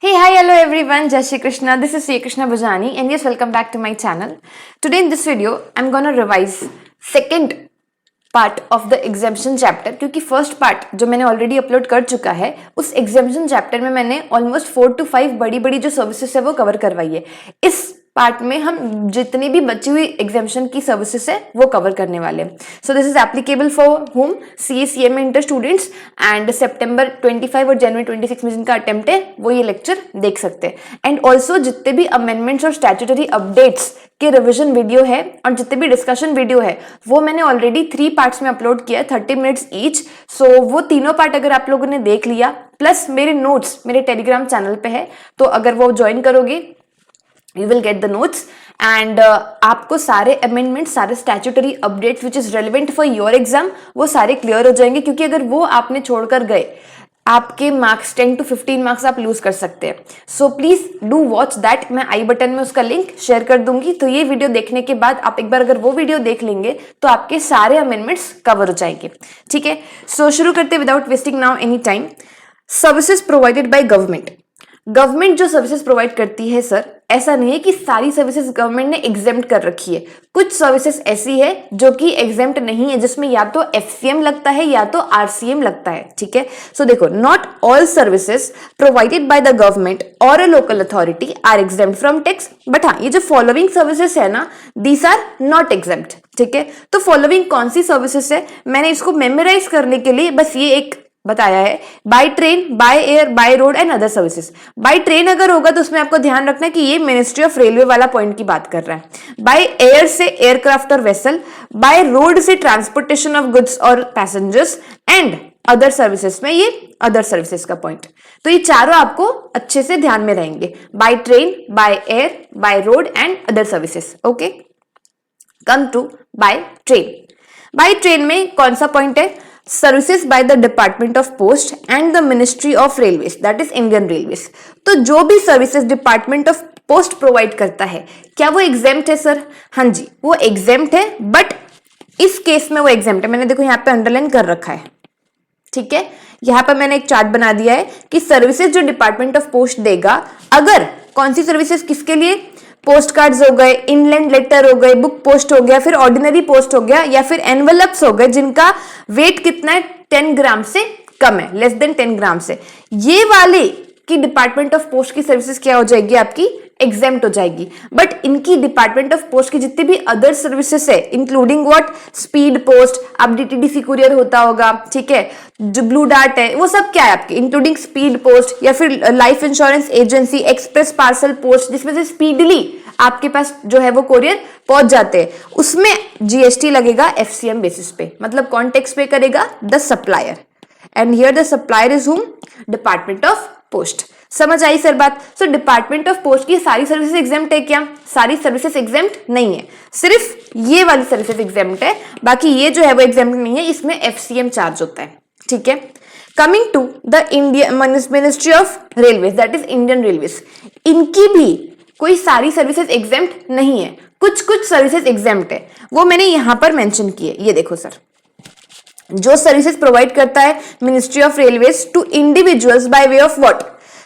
Hey, hi, hello everyone, Jai Shri Krishna. This is Sri Krishna Bhajani and yes, welcome back to my channel. Today in this video, I'm gonna revise second part of the exemption chapter, क्योंकि first part जो मैंने already upload कर चुका है उस exemption chapter में मैंने almost 4 to 5 बड़ी बड़ी जो सर्विसेज है वो कवर करवाई है। इस पार्ट में हम जितनी भी बची हुई एग्जाम्पशन की सर्विसेज है वो कवर करने वाले हैं। So this is applicable for home CA में इंटर स्टूडेंट्स एंड सितंबर 25 और जनवरी 26 में जिनका अटेम्प्ट है वो ये लेक्चर देख सकते हैं। एंड ऑल्सो जितने भी अमेंडमेंट्स और स्टैट्यूटरी अपडेट्स के रिवीजन वीडियो है और जितने भी डिस्कशन वीडियो है वो मैंने ऑलरेडी 3 पार्ट्स में अपलोड किया है, 30 मिनट्स ईच। सो वो तीनों पार्ट अगर आप लोगों ने देख लिया प्लस मेरे नोट्स मेरे टेलीग्राम चैनल पे है, तो अगर वो ज्वाइन करोगे you will get the notes and आपको सारे अमेंडमेंट सारे statutory updates which is relevant for your exam वो सारे क्लियर हो जाएंगे, क्योंकि अगर वो आपने छोड़कर गए आपके मार्क्स 10 to 15 मार्क्स आप लूज कर सकते हैं। So please do watch that. मैं आई बटन में उसका लिंक शेयर कर दूंगी, तो ये वीडियो देखने के बाद आप एक बार अगर वो वीडियो देख लेंगे तो आपके सारे अमेंडमेंट्स कवर हो जाएंगे। ठीक है, सो शुरू करते without wasting now any time. Services provided by government. Government जो सर्विसेज प्रोवाइड करती है सर, ऐसा नहीं है कि सारी सर्विसेज गवर्नमेंट ने एग्जेम्प्ट कर रखी है। कुछ सर्विसेज ऐसी है जो कि एग्जेम्प्ट नहीं है, जिसमें या तो FCM लगता है या तो RCM लगता है। ठीक है, सो देखो, not all services provided by the government और a local authority are exempt from tax, but हाँ, ये जो फॉलोइंग सर्विसेज है ना, दीज आर नॉट एग्जेम्प्ट। ठीक है, तो फॉलोइंग कौन सी सर्विसेज है, मैंने इसको मेमोराइज करने के लिए बस ये एक बताया है, bye train, by air, by road and other services. By train अगर होगा तो उसमें आपको ध्यान रखना है कि ये मिनिस्ट्री ऑफ रेलवे वाला पॉइंट की बात कर रहा है। बाय एयर से एयरक्राफ्ट और वेसल, बाय रोड से ट्रांसपोर्टेशन ऑफ गुड्स और पैसेंजर्स एंड अदर सर्विसेज में ये अदर सर्विसेज का पॉइंट। तो ये चारों आपको अच्छे से ध्यान में रहेंगे, by train, by air, by road and other services. Okay, come to by train. By train में कौन सा पॉइंट है? Services by the department of post and the ministry of railways, that is Indian railways. तो जो भी services department of post provide करता है, क्या वो एग्जेम्प्ट है सर? हाँ जी, वो एग्जेम्प्ट है, बट इस केस में वो एग्जेम्प्ट है। मैंने देखो यहाँ पे अंडरलाइन कर रखा है। ठीक है, यहाँ पर मैंने एक चार्ट बना दिया है कि सर्विसेज जो डिपार्टमेंट ऑफ पोस्ट देगा, अगर कौन सी सर्विसेज किसके लिए, पोस्ट कार्ड्स हो गए, इनलैंड लेटर हो गए, बुक पोस्ट हो गया, फिर ऑर्डिनरी पोस्ट हो गया, या फिर एनवेलप्स हो गए जिनका वेट कितना है, 10 ग्राम से कम है, लेस देन 10 ग्राम से, ये वाले की डिपार्टमेंट ऑफ पोस्ट की सर्विसेज क्या हो जाएगी, आपकी एग्जेम्प्ट हो जाएगी। बट इनकी डिपार्टमेंट ऑफ पोस्ट की जितनी भी अदर सर्विसेज है, इंक्लूडिंग व्हाट, स्पीड पोस्ट, अब DTDC कुरियर होता होगा, ठीक है, जो ब्लू डार्ट है, वो सब क्या है आपके, इंक्लूडिंग स्पीड पोस्ट, या फिर life insurance agency, express parcel post, जिसमें से स्पीडली आपके पास जो है वो कोरियर पहुंच जाते हैं, उसमें GST लगेगा FCM बेसिस पे। मतलब कौन टैक्स पे करेगा? The supplier, and here the supplier is हुम, डिपार्टमेंट ऑफ पोस्ट। समझ आई सर बात? सो डिपार्टमेंट ऑफ पोस्ट की सारी सर्विसेज एग्जेम्प्ट है क्या? सारी सर्विसेज एग्जेम्प्ट नहीं है, सिर्फ ये वाली सर्विसेज एग्जेम्प्ट है, बाकी ये जो है वो एग्जेम्प्ट नहीं है, इसमें FCM चार्ज होता है। ठीक है, coming to the Indian ministry of railways, that is Indian railways, इनकी भी कोई सारी सर्विसेज एग्जेम्प्ट नहीं है, कुछ कुछ सर्विसेज एग्जेम्प्ट है, वो मैंने यहां पर मेंशन किए। ये देखो सर, जो सर्विसेज प्रोवाइड करता है ministry of railways to individuals by way of what,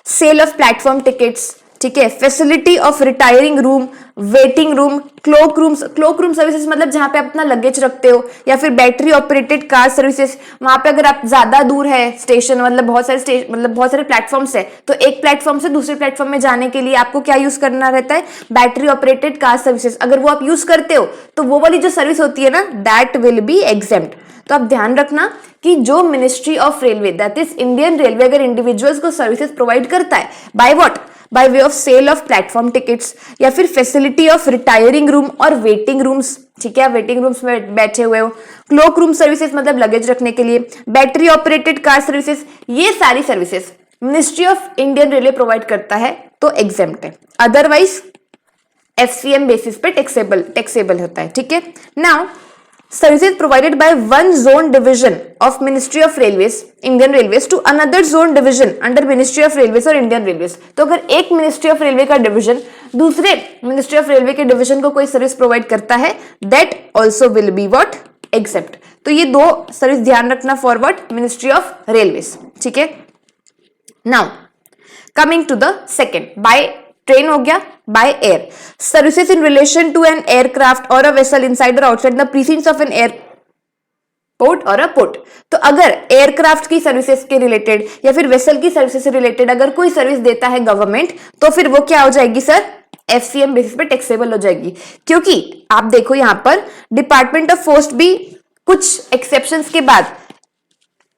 sale of platform tickets, ठीक है, facility of retiring room, waiting room, cloak room. Cloak room services मतलब जहां पे आप अपना लगेज रखते हो, या फिर बैटरी ऑपरेटेड कार सर्विसेज, वहां पे अगर आप ज्यादा दूर है स्टेशन, मतलब बहुत सारे प्लेटफॉर्म्स है, तो एक प्लेटफॉर्म से दूसरे प्लेटफॉर्म में जाने के लिए आपको क्या यूज करना रहता है? Battery operated car services. अगर वो आप यूज करते हो तो वो वाली जो सर्विस होती है ना, दैट विल बी एग्जेम्प्ट। तो आप ध्यान रखना कि जो ministry of railway, that is Indian railway, अगर इंडिविजुअल्स को सर्विसेज प्रोवाइड करता है by what, by way of sale of platform tickets, या फिर फैसिलिटी ऑफ रिटायरिंग रूम और वेटिंग रूम्स, ठीक है, वेटिंग रूम्स में बैठे हुए हो, क्लोक रूम सर्विसेज मतलब लगेज रखने के लिए, बैटरी ऑपरेटेड कार सर्विसेज, ये सारी services ministry of Indian railway provide करता है तो एग्जेम्प्ट है, अदरवाइज FCM बेसिस पे टैक्सेबल होता है। ठीक है, now services provided by one zone division of Ministry of Railways, Indian Railways to another zone division under Ministry of Railways और Indian Railways। तो अगर एक Ministry of Railway का डिवीजन दूसरे Ministry of Railway के डिवीजन को कोई service provide करता है, that also will be what, exempt। तो ये दो सर्विस ध्यान रखना, फॉरवर्ड Ministry of Railways। ठीक है, now coming to the second, by train हो गया, by air services in relation to an aircraft और अ वेसल इनसाइड और outside the precincts of an airport और अ पोर्ट। तो अगर एयरक्राफ्ट की सर्विसेज के रिलेटेड या फिर वेसल की सर्विसेज से रिलेटेड अगर कोई सर्विस देता है गवर्नमेंट, तो फिर वो क्या हो जाएगी सर, एफसीएम बेसिस पे टैक्सेबल हो जाएगी। क्योंकि आप देखो यहां पर डिपार्टमेंट ऑफ पोस्ट भी कुछ एक्सेप्शंस के बाद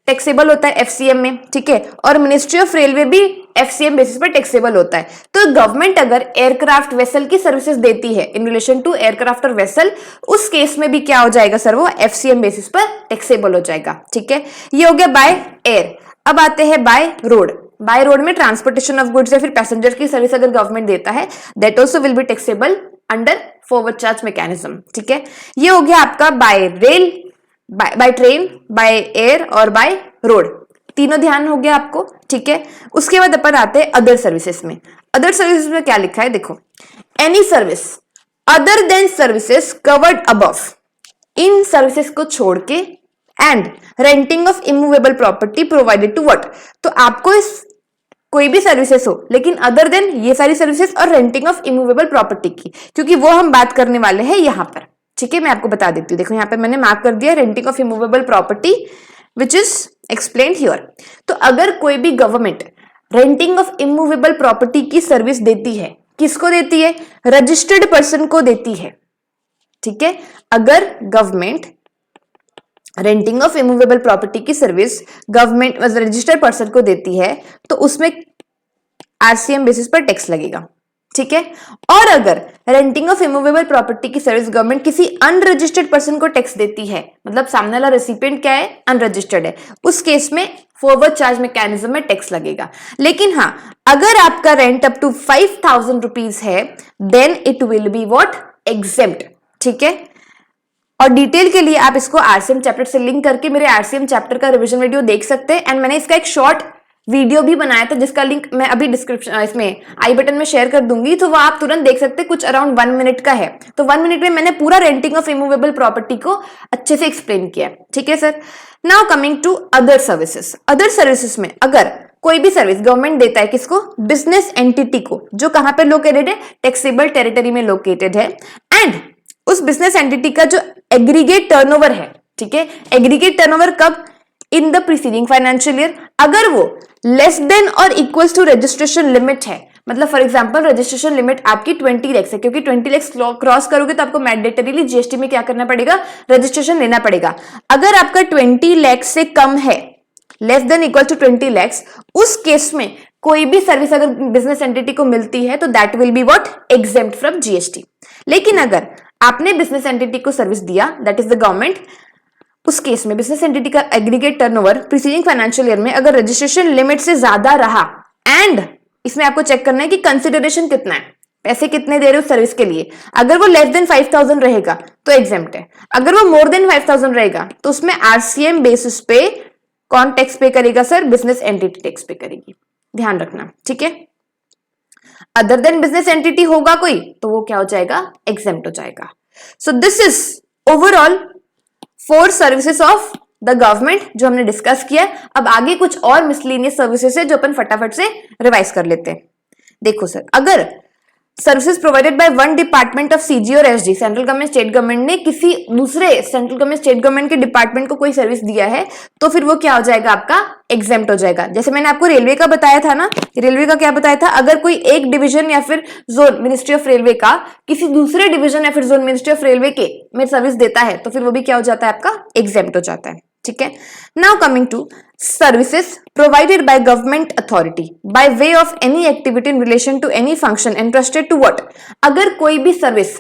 टैक्सेबल होता है एफसीएम में, ठीक है, और मिनिस्ट्री ऑफ रेलवे भी एफसीएम बेसिस पर टैक्सेबल होता है। तो गवर्नमेंट अगर एयरक्राफ्ट वेसल की सर्विसेज देती है इन रिलेशन टू एयरक्राफ्ट और वेसल, उस केस में भी क्या हो जाएगा सर, वो एफसीएम बेसिस पर टैक्सेबल हो जाएगा, ठीक है। ये हो गया बाय एयर। अब आते हैं बाय रोड। बाय रोड में ट्रांसपोर्टेशन ऑफ गुड्स या फिर पैसेंजर की सर्विस अगर गवर्नमेंट देता है, that also will be taxable under forward charge mechanism, ठीक है। ये हो गया आपका bye rail, bye train, by air और बाय रोड, तीनों ध्यान हो गया आपको, ठीक है। उसके बाद अपन आते हैं अदर सर्विसेज में। अदर सर्विसेज में क्या लिखा है देखो, any service other than services covered above, इन सर्विसेज को छोड़ के, and renting of immovable property provided to what. तो आपको इस कोई भी सर्विसेज हो लेकिन अदर देन ये सारी सर्विसेज और रेंटिंग ऑफ इमूवेबल प्रॉपर्टी की, क्योंकि वो हम बात करने वाले हैं यहां पर, ठीक है। मैं आपको बता देती हूँ, देखो यहाँ पे मैंने मार्क कर दिया renting of immovable property which is explained here. तो अगर कोई भी government renting of immovable property की सर्विस देती है, किसको देती है, रजिस्टर्ड पर्सन को देती है, ठीक है। अगर government renting of immovable property की सर्विस गवर्नमेंट रजिस्टर्ड पर्सन को देती है, तो उसमें आरसीएम बेसिस पर टैक्स लगेगा, ठीक है। और अगर रेंटिंग ऑफ इमूवेबल प्रॉपर्टी की सर्विस गवर्नमेंट किसी अनरजिस्टर्ड पर्सन को टैक्स देती है, मतलब सामने वाला रेसिपिएंट क्या है, अनरजिस्टर्ड है, उस केस में फॉरवर्ड चार्ज मैकेनिज्म में टैक्स लगेगा। लेकिन हाँ, अगर आपका रेंट अप टू 5,000 रुपीज है, then it will be what, exempt, ठीक है। और डिटेल के लिए आप इसको आरसीएम चैप्टर से लिंक करके मेरे आरसीएम चैप्टर का रिवीजन वीडियो देख सकते हैं, एंड मैंने इसका एक शॉर्ट वीडियो भी बनाया था जिसका लिंक मैं अभी डिस्क्रिप्शन इसमें आई बटन में शेयर कर दूंगी, तो वो आप तुरंत देख सकते हैं, कुछ अराउंड 1 मिनट का है। तो 1 मिनट में मैंने पूरा रेंटिंग ऑफ इमूवेबल प्रॉपर्टी को अच्छे से एक्सप्लेन किया, ठीक है sir. Now coming to other services. Other services में अगर कोई भी सर्विस गवर्नमेंट देता है, किसको, बिजनेस एंटिटी को, जो कहां पे लोकेटेड है, टैक्सेबल टेरिटरी में लोकेटेड है, एंड उस बिजनेस एंटिटी का जो एग्रीगेट टर्नओवर है, ठीक है, एग्रीगेट टर्नओवर कब, in the preceding financial year, अगर वो लेस देन और इक्वल्स टू रजिस्ट्रेशन लिमिट है, मतलब फॉर एग्जांपल रजिस्ट्रेशन लिमिट आपकी 20 लाख है, क्योंकि 20 लाख क्रॉस करोगे तो आपको मैंडेटरीली जीएसटी में क्या करना पड़ेगा, रजिस्ट्रेशन लेना पड़ेगा। अगर आपका 20 लाख से कम है, less than equal to 20 lakh, उस केस में कोई भी सर्विस अगर बिजनेस एंटिटी को मिलती है तो that will be what, exempt from GST. लेकिन अगर आपने बिजनेस एंटिटी को सर्विस दिया, दैट इज द गवर्नमेंट, उस केस में बिजनेस एंटिटी का aggregate turnover preceding financial year में अगर रजिस्ट्रेशन लिमिट से ज्यादा रहा, एंड इसमें आपको चेक करना है कि कंसिडरेशन कितना है, पैसे कितने दे रहे हो सर्विस के लिए, अगर वो लेस देन 5,000 रहेगा तो एग्जेम्प्ट है, अगर वो मोर देन 5,000 रहेगा तो उसमें आरसीएम बेसिस पे कौन टैक्स पे करेगा सर, बिजनेस एंटिटी टैक्स पे करेगी, ध्यान रखना, ठीक है। अदर देन बिजनेस एंटिटी होगा कोई तो वो क्या हो जाएगा, एग्जेम्प्ट हो जाएगा। So this is overall 4 services of the government जो हमने डिस्कस किया है। अब आगे कुछ और मिसलेनियस सर्विसेज है जो अपन फटाफट से रिवाइज कर लेते हैं। देखो सर, अगर services provided by one department of CG और SD, central government state government ने किसी दूसरे सेंट्रल गवर्नमेंट स्टेट गवर्नमेंट के डिपार्टमेंट को कोई सर्विस दिया है, तो फिर वो क्या हो जाएगा, आपका एग्जेम्प्ट हो जाएगा। जैसे मैंने आपको रेलवे का बताया था ना, रेलवे का क्या बताया था, अगर कोई एक डिवीजन या फिर जोन मिनिस्ट्री ऑफ रेलवे का किसी दूसरे डिवीजन या फिर जोन मिनिस्ट्री ऑफ रेलवे के में सर्विस देता है, तो फिर वो भी क्या हो जाता है, आपका एग्जेम्प्ट हो जाता है, ठीक है। Now coming to services provided by government authority by way of any activity in relation to any function entrusted to what. अगर कोई भी सर्विस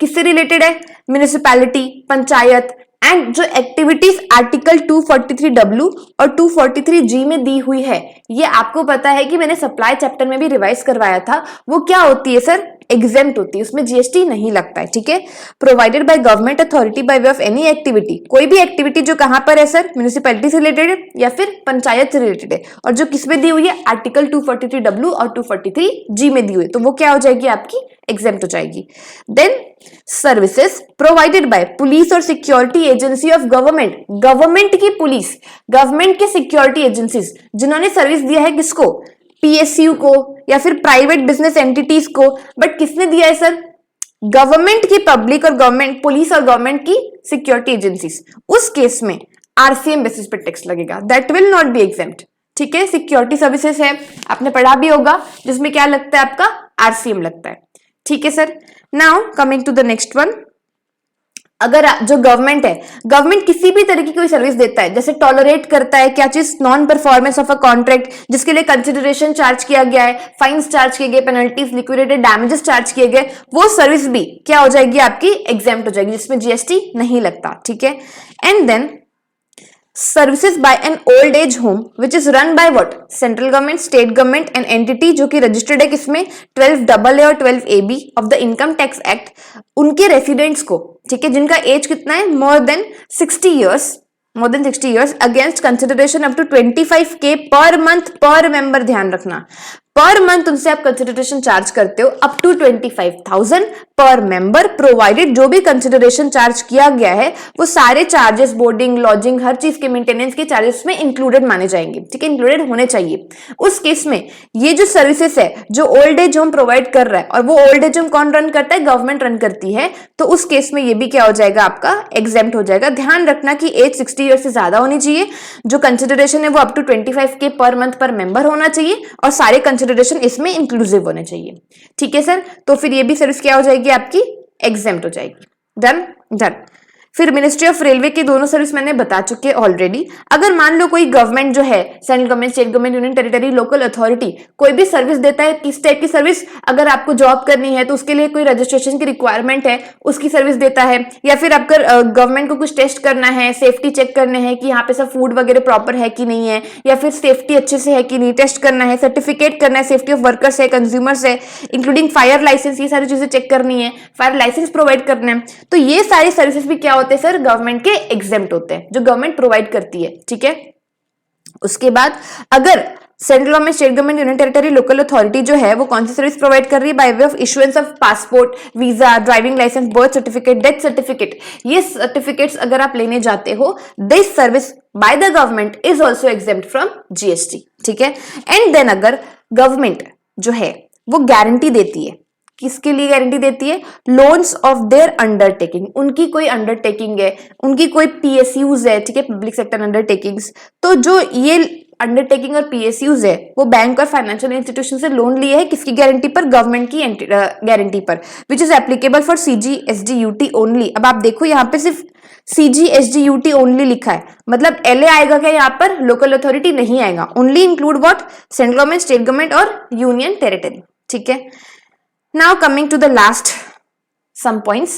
किससे रिलेटेड है, म्युनिसिपैलिटी, पंचायत, एंड जो एक्टिविटीज आर्टिकल 243W और 243G में दी हुई है, ये आपको पता है कि मैंने सप्लाई चैप्टर में भी रिवाइज करवाया था, वो क्या होती है सर, एग्जेम्प्ट होती है, उसमें जीएसटी नहीं लगता है, ठीक है। Provided by government authority by way of any activity, कोई भी एक्टिविटी जो कहां पर है सर, म्युनिसिपैलिटी से रिलेटेड है या फिर पंचायत से रिलेटेड है, और जो किसमें दी हुई है, आर्टिकल 243W और 243G में दी हुई है, तो वो क्या हो जाएगी, आपकी एग्जेम्प्ट हो जाएगी। Then services provided by police और security agency of government, government की पुलिस, गवर्नमेंट के सिक्योरिटी एजेंसीज जिन्होंने सर्विस दिया है किसको, पीएसयू को या फिर प्राइवेट बिजनेस एंटिटीज को, बट किसने दिया है सर? गवर्नमेंट की पब्लिक और गवर्नमेंट पुलिस और गवर्नमेंट की सिक्योरिटी एजेंसीज, उस केस में आरसीएम बेसिस पे टैक्स लगेगा, that will not be exempt. ठीक है, सिक्योरिटी सर्विसेज है, आपने पढ़ा भी होगा, जिसमें क्या लगता है आपका? आरसीएम लगता है। ठीक है sir. Now coming to the next one, अगर जो गवर्नमेंट है, गवर्नमेंट किसी भी तरह की कोई सर्विस देता है, जैसे टॉलरेट करता है क्या चीज? Non performance of a contract, जिसके लिए कंसिडरेशन चार्ज किया गया है, फाइन्स चार्ज किए गए, पेनल्टीज, लिक्विडेटेड डैमेजेस चार्ज किए गए, वो सर्विस भी क्या हो जाएगी आपकी? एग्जेम्प्ट हो जाएगी, जिसमें जीएसटी नहीं लगता। ठीक है। And then services by an old age home which is run by what? Central government, state government and entity जो कि रजिस्टर्ड है किसमें? 12AA और 12AB of the income tax act, उनके रेसिडेंट्स को, ठीक है, जिनका एज कितना है? More than 60 years against consideration up to 25K per month per member. ध्यान रखना, पर मंथ उनसे आप कंसिडरेशन चार्ज करते हो अप टू 25,000 पर मेंबर, प्रोवाइडेड जो भी कंसिडरेशन चार्ज किया गया है वो सारे चार्जेस, बोर्डिंग, लॉजिंग, हर चीज के मेंटेनेंस के चार्जेस में इंक्लूडेड माने जाएंगे। ठीक है, इंक्लूडेड होने चाहिए। उस केस में ये जो सर्विसेज है जो ओल्ड एज होम प्रोवाइड कर रहा है, और वो ओल्ड एज होम कौन रन करता है? गवर्नमेंट रन करती है, तो उस केस में ये भी क्या हो जाएगा आपका? एग्जेम्प्ट हो जाएगा। ध्यान रखना कि एज 60 ईयर से ज्यादा होनी चाहिए, जो कंसिडरेशन है वो up to 25K per month per member होना चाहिए, और सारे कंसिडरेशन इसमें इंक्लूसिव होने चाहिए। ठीक है सर, तो फिर ये भी सर्विस क्या हो जाएगी आपकी? एग्जेम्प्ट हो जाएगी। Done done. फिर मिनिस्ट्री ऑफ रेलवे की दोनों सर्विस मैंने बता चुके ऑलरेडी। अगर मान लो कोई गवर्नमेंट जो है, central government, state government, union territory, local authority, कोई भी सर्विस देता है, किस टाइप की सर्विस? अगर आपको जॉब करनी है तो उसके लिए कोई रजिस्ट्रेशन की रिक्वायरमेंट है, उसकी सर्विस देता है, या फिर आपका गवर्नमेंट को कुछ टेस्ट करना है, सेफ्टी चेक करने हैं कि यहाँ पे सब फूड वगैरह प्रॉपर है कि नहीं है, या फिर सेफ्टी अच्छे से है कि नहीं, टेस्ट करना है, सर्टिफिकेट करना है, सेफ्टी ऑफ वर्कर्स है, कंज्यूमर्स है, इंक्लूडिंग फायर लाइसेंस, ये सारी चीजें चेक करनी है, फायर लाइसेंस प्रोवाइड करना है, तो ये सारी सर्विसेज भी क्या होते हैं सर? गवर्नमेंट के एग्जेम्प्ट होते हैं, जो गवर्नमेंट प्रोवाइड करती है। ठीक है। उसके बाद अगर central government, state government, union territory, local authority जो है वो कौन सी सर्विस प्रोवाइड कर रही है? By way of issuance of passport, visa, driving licence, birth certificate, death certificate, ये सर्टिफिकेट्स अगर आप लेने जाते हो, this service by the government is also exempt from GST. ठीक है। एंड देन अगर गवर्नमेंट जो है वो गारंटी देती है, किसके लिए गारंटी देती है? लोन्स ऑफ देयर अंडरटेकिंग, उनकी कोई अंडरटेकिंग है, उनकी कोई पीएसयूज है, ठीक है, पब्लिक सेक्टर अंडरटेकिंग्स, तो जो ये अंडरटेकिंग और पीएसयूज है वो बैंक और फाइनेंशियल इंस्टीट्यूशन से लोन लिए है, किसकी गारंटी पर? गवर्नमेंट की गारंटी पर, which is applicable for CGSDUT only. अब आप देखो यहाँ पे सिर्फ CGSDUT ओनली लिखा है, मतलब LA आएगा क्या यहाँ पर? लोकल अथॉरिटी नहीं आएगा, only include what? Central government, state government और यूनियन टेरिटरी। ठीक है। Now coming to the last some points.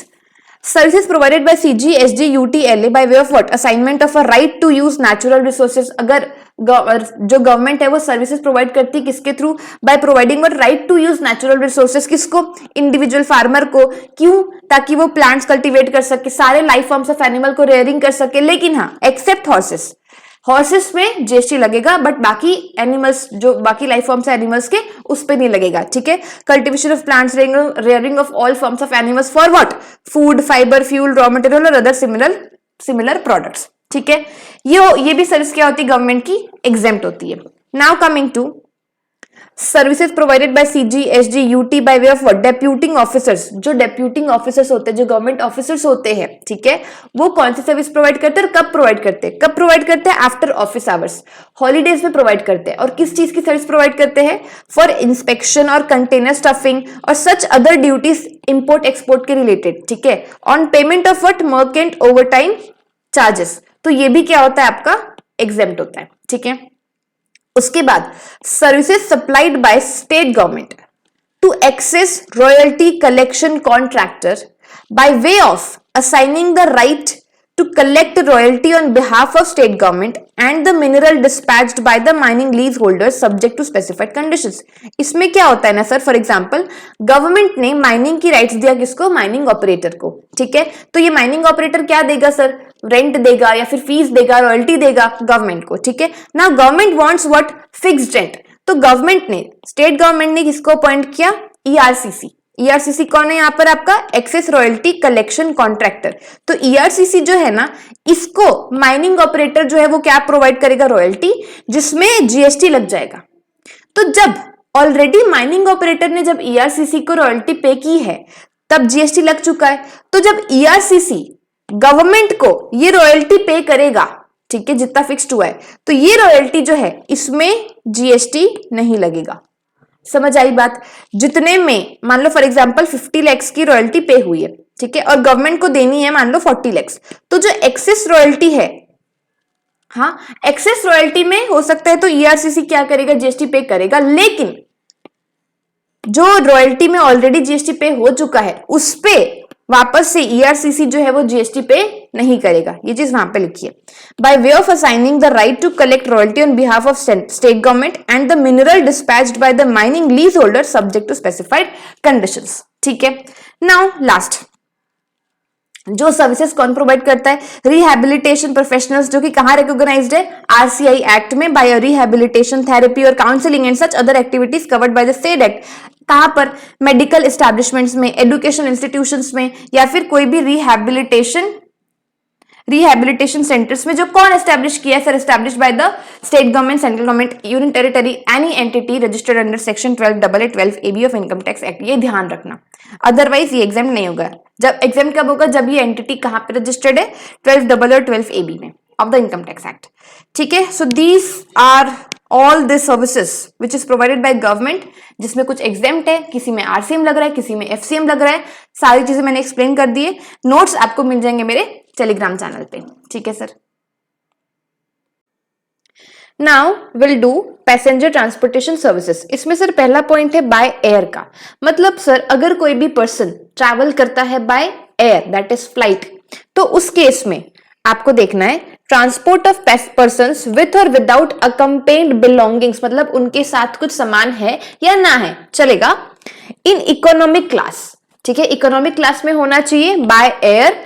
Services provided by CGSDUT LA by way of what? Assignment of a right to use natural resources. अगर जो government है वो services provide करती है किसके थ्रू? By providing right to use natural resources. किसको? Individual farmer को। क्यों? ताकि वो प्लांट्स कल्टीवेट कर सके, सारे लाइफ फॉर्म्स ऑफ एनिमल को रेयरिंग कर सके, लेकिन हाँ एक्सेप्ट हॉर्सेस, हॉर्सेस में जीएसटी लगेगा, बट बाकी एनिमल्स, जो बाकी लाइफ फॉर्म्स है एनिमल्स के, उस पे नहीं लगेगा। ठीक है। Cultivation of plants, rearing of all forms of animals for what? Food, fibre, fuel, raw material और अदर सिमिलर प्रोडक्ट्स। ठीक है। ये भी सर्विस क्या होती है? गवर्नमेंट की एग्जेम्प्ट होती है। Now coming to services provided by CGSDUT by way of what? Deputing officers. जो डेप्यूटिंग ऑफिसर्स होते हैं, जो गवर्नमेंट ऑफिसर्स होते हैं, ठीक है, वो कौन सी सर्विस प्रोवाइड करते हैं और कब प्रोवाइड करते हैं? कब प्रोवाइड करते हैं? आफ्टर ऑफिस आवर्स, हॉलीडेज में प्रोवाइड करते हैं। और किस चीज की सर्विस प्रोवाइड करते हैं? फॉर इंस्पेक्शन और कंटेनर स्टफिंग और such other duties import export के रिलेटेड। ठीक है। On payment of what? Merchant overtime charges. तो ये भी क्या होता है आपका? एग्जेम्प्ट होता है। ठीक है। उसके बाद services supplied by state government to excess royalty collection contractor by way of assigning the right to collect royalty on behalf of state government and the mineral dispatched by the mining leaseholders subject to specified conditions. इसमें क्या होता है ना sir, for example government ने mining की rights दिया किसको? Mining operator को। ठीक है। तो ये माइनिंग ऑपरेटर क्या देगा सर? रेंट देगा या फिर फीस देगा, रॉयल्टी देगा गवर्नमेंट को। ठीक है। Now government wants what? Fixed rent. तो गवर्नमेंट ने, स्टेट गवर्नमेंट ने किसको अपॉइंट किया? ERCC। ERCC कौन है यहाँ पर? आपका एक्सेस रॉयल्टी कलेक्शन कॉन्ट्रैक्टर। तो ERCC जो है ना, इसको माइनिंग ऑपरेटर जो है वो क्या प्रोवाइड करेगा? रॉयल्टी, जिसमें जीएसटी लग जाएगा। तो जब ऑलरेडी माइनिंग ऑपरेटर ने जब ईआरसीसी को रॉयल्टी पे की है तब जीएसटी लग चुका है। तो जब ईआरसीसी गवर्नमेंट को ये रॉयल्टी पे करेगा, ठीक है, जितना फिक्स्ड हुआ है, तो ये रॉयल्टी जो है इसमें जीएसटी नहीं लगेगा। समझ आई बात? जितने में मान लो फॉर एग्जांपल 50 लाख की रॉयल्टी पे हुई है, ठीक है, और गवर्नमेंट को देनी है मान लो 40 लाख, तो जो एक्सेस रॉयल्टी है, हाँ, एक्सेस रॉयल्टी में हो सकता है तो ईआरसीसी क्या करेगा, जीएसटी पे करेगा, लेकिन जो रॉयल्टी में ऑलरेडी जीएसटी पे हो चुका है उस पे वापस से ईआरसीसी जो है वो जीएसटी पे नहीं करेगा। ये चीज वहां पे लिखी है। By way of assigning the right to collect royalty on behalf of state government and the mineral dispatched by the mining lease holder subject to specified conditions. ठीक है, नाउ लास्ट जो सर्विसेज कौन प्रोवाइड करता है, rehabilitation professionals, जो कि कहां recognised है, आरसीआई एक्ट में, बाय रिहैबिलिटेशन थेरेपी और counselling and such other activities covered by the said act. कहां पर, मेडिकल एस्टैब्लिशमेंट्स में, एजुकेशन इंस्टीट्यूशंस में, या फिर कोई भी रिहैबिलिटेशन सेंटर्स में, जो कौन एस्टैब्लिश किया है sir, establish by the state government, central government, union territory, any entity registered under section 12 A B of income tax act. ये ध्यान रखना, अदरवाइज ये एग्जाम नहीं होगा। जब एग्जाम कब होगा, जब ये एंटिटी कहां पे रजिस्टर्ड है, 12 एबी में of the income tax act. ठीक है, so these are all this services which is provided by government, जिसमें कुछ एग्जेम्प्ट है, किसी में आरसीएम लग रहा है, किसी में एफसीएम लग रहा है। सारी चीजें मैंने एक्सप्लेन कर दी है, नोट्स आपको मिल जाएंगे मेरे टेलीग्राम चैनल पे। ठीक है sir. Now will do passenger transportation services. इसमें सर पहला पॉइंट है बाय एयर का, मतलब सर अगर कोई भी पर्सन ट्रैवल करता है by air, that is flight, तो उस केस में आपको देखना है ट्रांसपोर्ट ऑफ पर्सन्स विथ और विदाउट अकम्पेन्ड बिलोंगिंग्स, मतलब उनके साथ कुछ सामान है या ना है, चलेगा, इन इकोनॉमिक क्लास। ठीक है, इकोनॉमिक क्लास में होना चाहिए बाय एयर,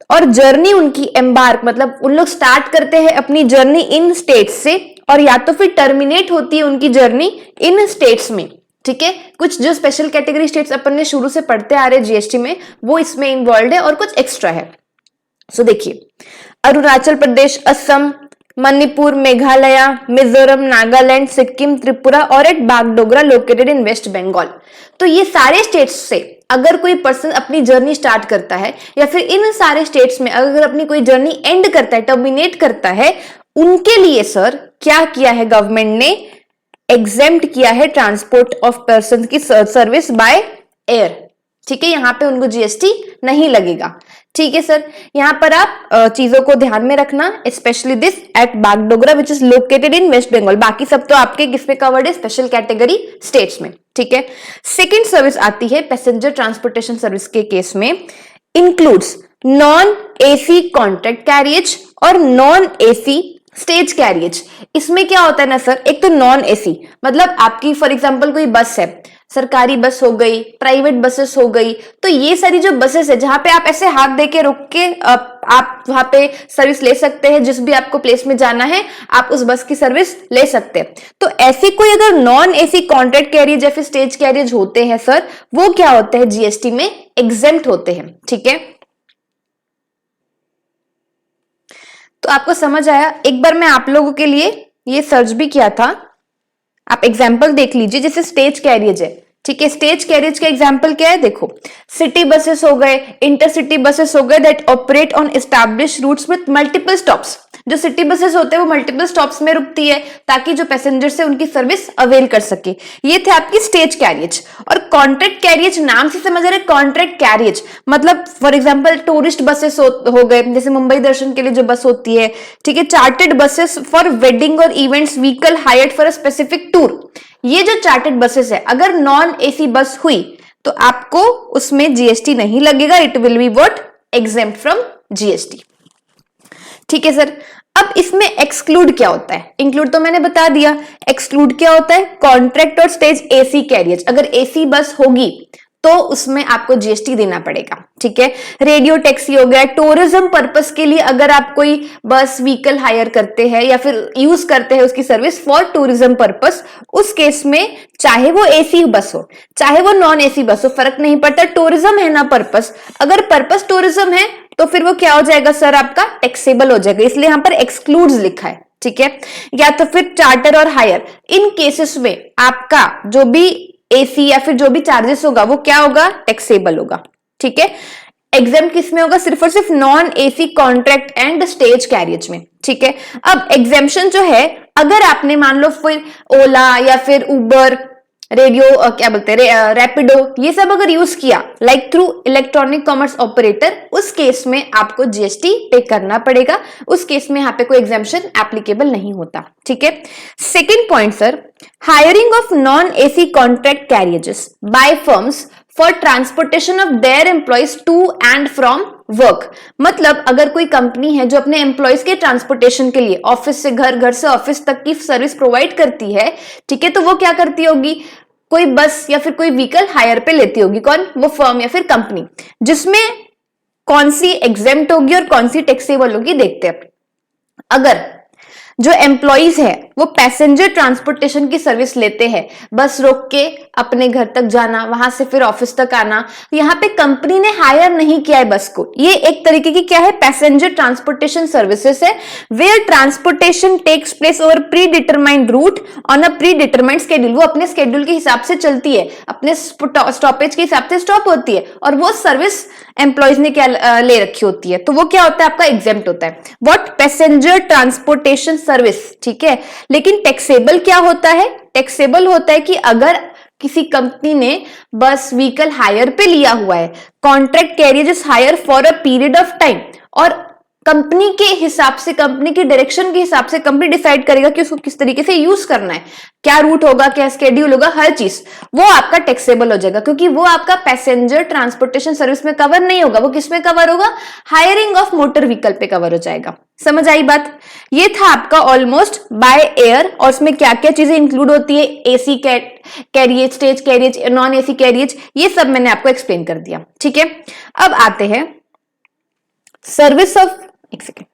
और जर्नी उनकी एम्बार्क, मतलब उन लोग स्टार्ट करते हैं अपनी जर्नी इन स्टेट्स से, और या तो फिर टर्मिनेट होती है उनकी जर्नी इन स्टेट्स में। ठीक है, कुछ जो स्पेशल कैटेगरी स्टेट्स अपन ने शुरू से पढ़ते आ रहे जीएसटी में, वो इसमें इन्वॉल्व है, और कुछ एक्स्ट्रा है। सो देखिए, अरुणाचल प्रदेश, असम, मणिपुर, मेघालय, मिजोरम, नागालैंड, सिक्किम, त्रिपुरा और at Bagdogra located in West Bengal. तो ये सारे स्टेट्स से अगर कोई पर्सन अपनी जर्नी स्टार्ट करता है, या फिर इन सारे स्टेट्स में अगर अपनी कोई जर्नी एंड करता है, टर्मिनेट करता है, उनके लिए सर क्या किया है गवर्नमेंट ने, एग्जेम्प्ट किया है ट्रांसपोर्ट ऑफ पर्सन की सर्विस बाय एयर। ठीक है, यहां पे उनको जीएसटी नहीं लगेगा। ठीक है सर, यहां पर आप चीजों को ध्यान में रखना, specially this at Bagdogra which is located in West Bengal. बाकी सब तो आपके किसमें कवर्ड है, स्पेशल कैटेगरी स्टेट्स में। ठीक है, सेकेंड सर्विस आती है पैसेंजर ट्रांसपोर्टेशन सर्विस के केस में, includes non AC contract carriage और नॉन एसी स्टेज कैरियज। इसमें क्या होता है ना सर, एक तो नॉन एसी, मतलब आपकी फॉर एग्जांपल कोई बस है, सरकारी बस हो गई, प्राइवेट बसेस हो गई, तो ये सारी जो बसेस है जहां पे आप ऐसे हाथ दे के रुक के आप वहां पे सर्विस ले सकते हैं, जिस भी आपको प्लेस में जाना है आप उस बस की सर्विस ले सकते हैं। तो ऐसी कोई अगर नॉन एसी कॉन्ट्रैक्ट कैरियज या फिर स्टेज कैरियज होते हैं सर, वो क्या होते हैं, जीएसटी में एग्जेम्प्ट होते हैं। ठीक है, तो आपको समझ आया। एक बार मैं आप लोगों के लिए ये सर्च भी किया था, आप एग्जाम्पल देख लीजिए। जैसे स्टेज कैरियज है, ठीक है, स्टेज कैरियज का एग्जाम्पल क्या है, देखो, सिटी बसेस हो गए, इंटरसिटी बसेस हो गए that operate on established routes with multiple stops. जो सिटी बसेस होते हैं वो मल्टीपल स्टॉप्स में रुकती है ताकि जो पैसेंजर्स है उनकी सर्विस अवेल कर सके। ये थे आपकी स्टेज कैरियज। और कॉन्ट्रैक्ट कैरियज नाम से समझ रहे, कॉन्ट्रैक्ट कैरियज मतलब फॉर एग्जांपल टूरिस्ट बसेस हो गए, जैसे मुंबई दर्शन के लिए जो बस होती है, ठीक है, चार्टेड बसेस फॉर वेडिंग और events, vehicle hired for a specific tour. ये जो चार्टेड बसेस है, अगर नॉन एसी बस हुई तो आपको उसमें जीएसटी नहीं लगेगा, it will be what, exempt from GST. ठीक है सर। अब इसमें एक्सक्लूड क्या होता है, इंक्लूड तो मैंने बता दिया, एक्सक्लूड क्या होता है, कॉन्ट्रैक्ट और स्टेज एसी कैरियज। अगर एसी बस होगी तो उसमें आपको जीएसटी देना पड़ेगा। ठीक है, रेडियो टैक्सी हो गया, टूरिज्म पर्पस के लिए अगर आप कोई बस व्हीकल हायर करते हैं या फिर यूज करते हैं उसकी सर्विस फॉर टूरिज्म पर्पस, उस केस में चाहे वो एसी बस हो चाहे वो नॉन एसी बस हो, फर्क नहीं पड़ता, टूरिज्म है ना पर्पस, अगर पर्पस टूरिज्म है तो फिर वो क्या हो जाएगा सर, आपका टैक्सेबल हो जाएगा, इसलिए यहां पर एक्सक्लूड्स लिखा है। ठीक है, या तो फिर चार्टर और हायर, इन केसेस में आपका जो भी एसी या फिर जो भी चार्जेस होगा वो क्या होगा, टैक्सेबल होगा। ठीक है, एग्जाम किस में होगा, सिर्फ और सिर्फ non AC contract and stage carriage में। ठीक है, अब एग्जाम्पशन जो है, अगर आपने मान लो फिर ओला या फिर उबर, रेडियो क्या बोलते हैं, रैपिडो, ये सब अगर यूज किया like through electronic commerce operator, उस केस में आपको जीएसटी पे करना पड़ेगा। उस केस में यहाँ पे कोई एग्जाम्पशन एप्लीकेबल नहीं होता। ठीक है, second point sir, hiring of non AC contract carriages by firms for transportation of their employees to and from work. मतलब अगर कोई कंपनी है जो अपने एम्प्लॉयज के ट्रांसपोर्टेशन के लिए ऑफिस से घर, घर से ऑफिस तक की सर्विस प्रोवाइड करती है, ठीक है, तो वो क्या करती होगी, कोई बस या फिर कोई व्हीकल हायर पे लेती होगी। कौन, वो फर्म या फिर कंपनी। जिसमें कौन सी एग्जेम्प्ट होगी और कौन सी टैक्सेबल होगी देखते हैं। अगर जो एम्प्लॉइज है वो पैसेंजर ट्रांसपोर्टेशन की सर्विस लेते हैं, बस रोक के अपने घर तक जाना, वहां से फिर ऑफिस तक आना, यहाँ पे कंपनी ने हायर नहीं किया है बस को, ये एक तरीके की क्या है, पैसेंजर ट्रांसपोर्टेशन सर्विसेज है, where transportation takes place over predetermined route on a predetermined schedule. वो अपने शेड्यूल के हिसाब से चलती है, अपने स्टॉपेज के हिसाब से स्टॉप होती है, और वो सर्विस एम्प्लॉइज ने क्या ले रखी होती है, तो वो क्या होता है, आपका एग्जेम्प्ट होता है। What, passenger transportation service. ठीक है, लेकिन टैक्सेबल क्या होता है, टैक्सेबल होता है कि अगर किसी कंपनी ने बस व्हीकल हायर पे लिया हुआ है, contract carriages hire for a period of time, और कंपनी के हिसाब से, कंपनी की डायरेक्शन के हिसाब से कंपनी डिसाइड करेगा कि उसको किस तरीके से यूज करना है, क्या रूट होगा, क्या स्केड्यूल होगा, हर चीज वो आपका टैक्सेबल हो जाएगा, क्योंकि वो आपका पैसेंजर ट्रांसपोर्टेशन सर्विस में कवर नहीं होगा, वो किस में कवर होगा, हायरिंग ऑफ मोटर व्हीकल पे कवर हो जाएगा। समझ आई बात। ये था आपका ऑलमोस्ट बाय एयर, और उसमें क्या क्या चीजें इंक्लूड होती है, AC carriage, stage carriage, non AC carriage, ये सब मैंने आपको एक्सप्लेन कर दिया। ठीक है, अब आते हैं सर्विस ऑफ, एक second,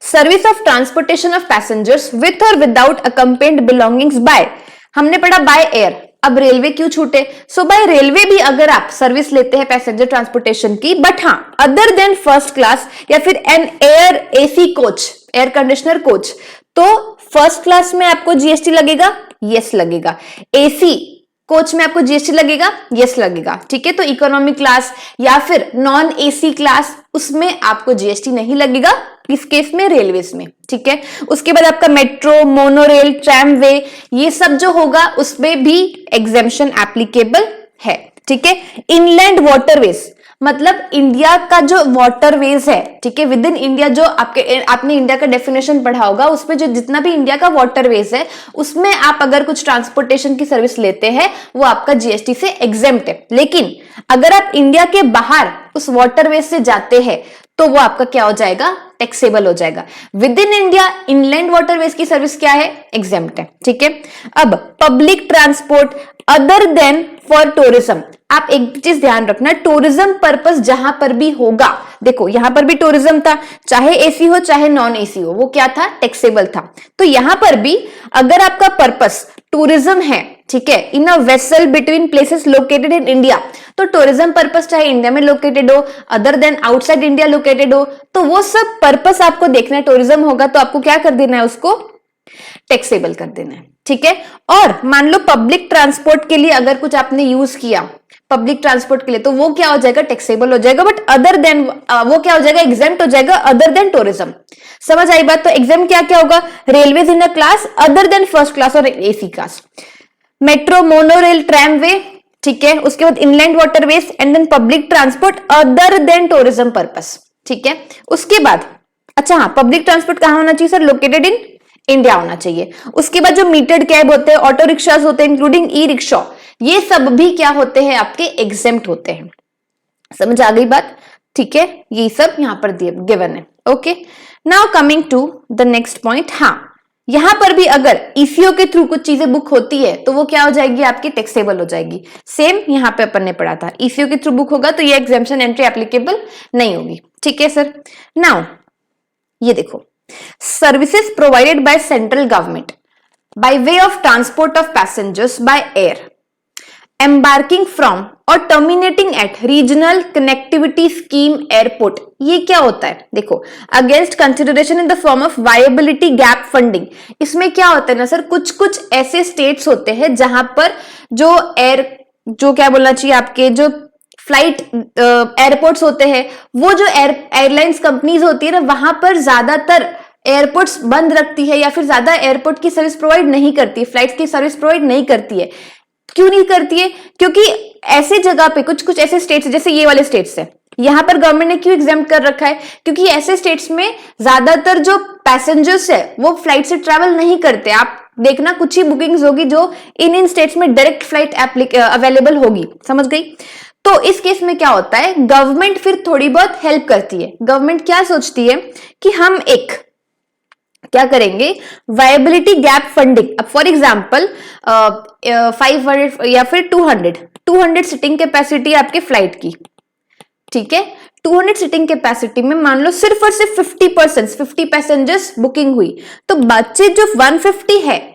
service of transportation of passengers with और विदाउट अकम्पेन्ड बिलोंगिंग्स बाय, हमने पढ़ा बाय एयर, अब रेलवे क्यों छूटे, सो बाय रेलवे भी अगर आप सर्विस लेते हैं पैसेंजर ट्रांसपोर्टेशन की, बट हाँ अदर देन फर्स्ट क्लास या फिर an air AC coach, air conditioner coach, तो फर्स्ट क्लास में आपको जीएसटी लगेगा, यस लगेगा, एसी कोच में आपको जीएसटी लगेगा, यस लगेगा। ठीक है, तो इकोनॉमी क्लास या फिर नॉन एसी क्लास, उसमें आपको जीएसटी नहीं लगेगा, इस केस में रेलवेज में। ठीक है, उसके बाद आपका मेट्रो, मोनोरेल, ट्रैमवे, ये सब जो होगा उसमें भी एग्जेम्पशन एप्लीकेबल है। ठीक है, इनलैंड वाटरवेज, मतलब इंडिया का जो वाटरवेज है, ठीक है, विद इन इंडिया, जो आपने इंडिया का डेफिनेशन पढ़ा होगा, उसमें जो जितना भी इंडिया का वाटरवेज है, उसमें आप अगर कुछ ट्रांसपोर्टेशन की सर्विस लेते हैं, वो आपका जीएसटी से एग्जेम्प्ट है। लेकिन अगर आप इंडिया के बाहर उस वाटरवेज से जाते हैं, तो वो आपका क्या हो जाएगा, टैक्सेबल हो जाएगा। With in India inland waterways की सर्विस क्या है, एग्जेम्प्ट है। ठीक है, अब public transport other then for tourism, आप एक चीज ध्यान रखना, टूरिज्म पर्पस जहां पर भी होगा, देखो यहां पर भी टूरिज्म था, चाहे एसी हो चाहे नॉन एसी हो, वो क्या था, टैक्सेबल था। तो यहां पर भी अगर आपका पर्पस टूरिज्म है, ठीक है, in a vessel between places located in India, तो टूरिज्म पर्पस चाहे इंडिया में लोकेटेड हो, other than outside India located हो, तो वो सब पर्पस आपको देखना है, टूरिज्म होगा तो आपको क्या कर देना है, उसको टैक्सेबल कर देना है। ठीक है, और मान लो पब्लिक ट्रांसपोर्ट के लिए अगर कुछ आपने यूज किया पब्लिक ट्रांसपोर्ट के लिए, तो वो क्या हो जाएगा, टैक्सेबल हो जाएगा, बट अदर देन वो क्या हो जाएगा, एग्जेम्प्ट हो जाएगा, अदर देन टूरिज्म। समझ आई बात। तो एग्जाम क्या क्या होगा, railways in a class other than first class और AC class, metro, monorail, tramway, ठीक है, उसके बाद inland waterways and then public transport other than tourism purpose. ठीक है, उसके बाद अच्छा हाँ, पब्लिक ट्रांसपोर्ट कहां होना चाहिए सर, लोकेटेड इन इंडिया होना चाहिए। उसके बाद जो मीटर्ड कैब होते हैं, ऑटो रिक्शाज होते हैं इंक्लूडिंग ई रिक्शा, ये सब भी क्या होते हैं, आपके एग्जेम्प्ट होते हैं। समझ आ गई बात। ठीक है, ये सब यहां पर गिवन है। Okay, now coming to the next point. हाँ, यहां पर भी अगर ईसीओ के थ्रू कुछ चीजें बुक होती है, तो वो क्या हो जाएगी, आपकी टैक्सेबल हो जाएगी। सेम यहां पे अपन ने पढ़ा था, ईसीओ के थ्रू बुक होगा तो ये एग्जेम्पशन एंट्री एप्लीकेबल नहीं होगी। ठीक है सर। नाउ ये देखो, services provided by central government by way of transport of passengers by air, embarking from और terminating at regional connectivity scheme airport, ये क्या होता है? देखो, against consideration in the form of viability gap funding, इसमें क्या होता है ना सर, कुछ कुछ ऐसे स्टेट्स होते हैं जहां पर जो क्या बोलना चाहिए, आपके जो फ्लाइट एयरपोर्ट्स होते हैं, वो जो एयरलाइंस कंपनीज होती है ना, वहां पर ज्यादातर एयरपोर्ट्स बंद रखती है या फिर ज्यादा एयरपोर्ट की सर्विस प्रोवाइड नहीं करती है, फ्लाइट्स की सर्विस प्रोवाइड नहीं करती है। क्यों नहीं करती है? क्योंकि ऐसे जगह पे कुछ कुछ ऐसे स्टेट्स, जैसे ये वाले स्टेट्स है, यहां पर गवर्नमेंट ने क्यों एग्जाम्प्ट कर रखा है? क्योंकि ऐसे स्टेट्स में ज्यादातर जो पैसेंजर्स है वो फ्लाइट से ट्रैवल नहीं करते। आप देखना, कुछ ही बुकिंग्स होगी जो इन स्टेट्स में डायरेक्ट फ्लाइट अवेलेबल होगी, समझ गई? तो इस केस में क्या होता है, गवर्नमेंट फिर थोड़ी बहुत हेल्प करती है। गवर्नमेंट क्या सोचती है कि हम एक क्या करेंगे, वायबिलिटी गैप फंडिंग। अब फॉर एग्जांपल 500 या फिर 200 सीटिंग कैपेसिटी आपके फ्लाइट की, ठीक है? 200 सीटिंग कैपेसिटी में मान लो सिर्फ और सिर्फ 50 पैसेंजर्स बुकिंग हुई, तो बच्चे जो 150 है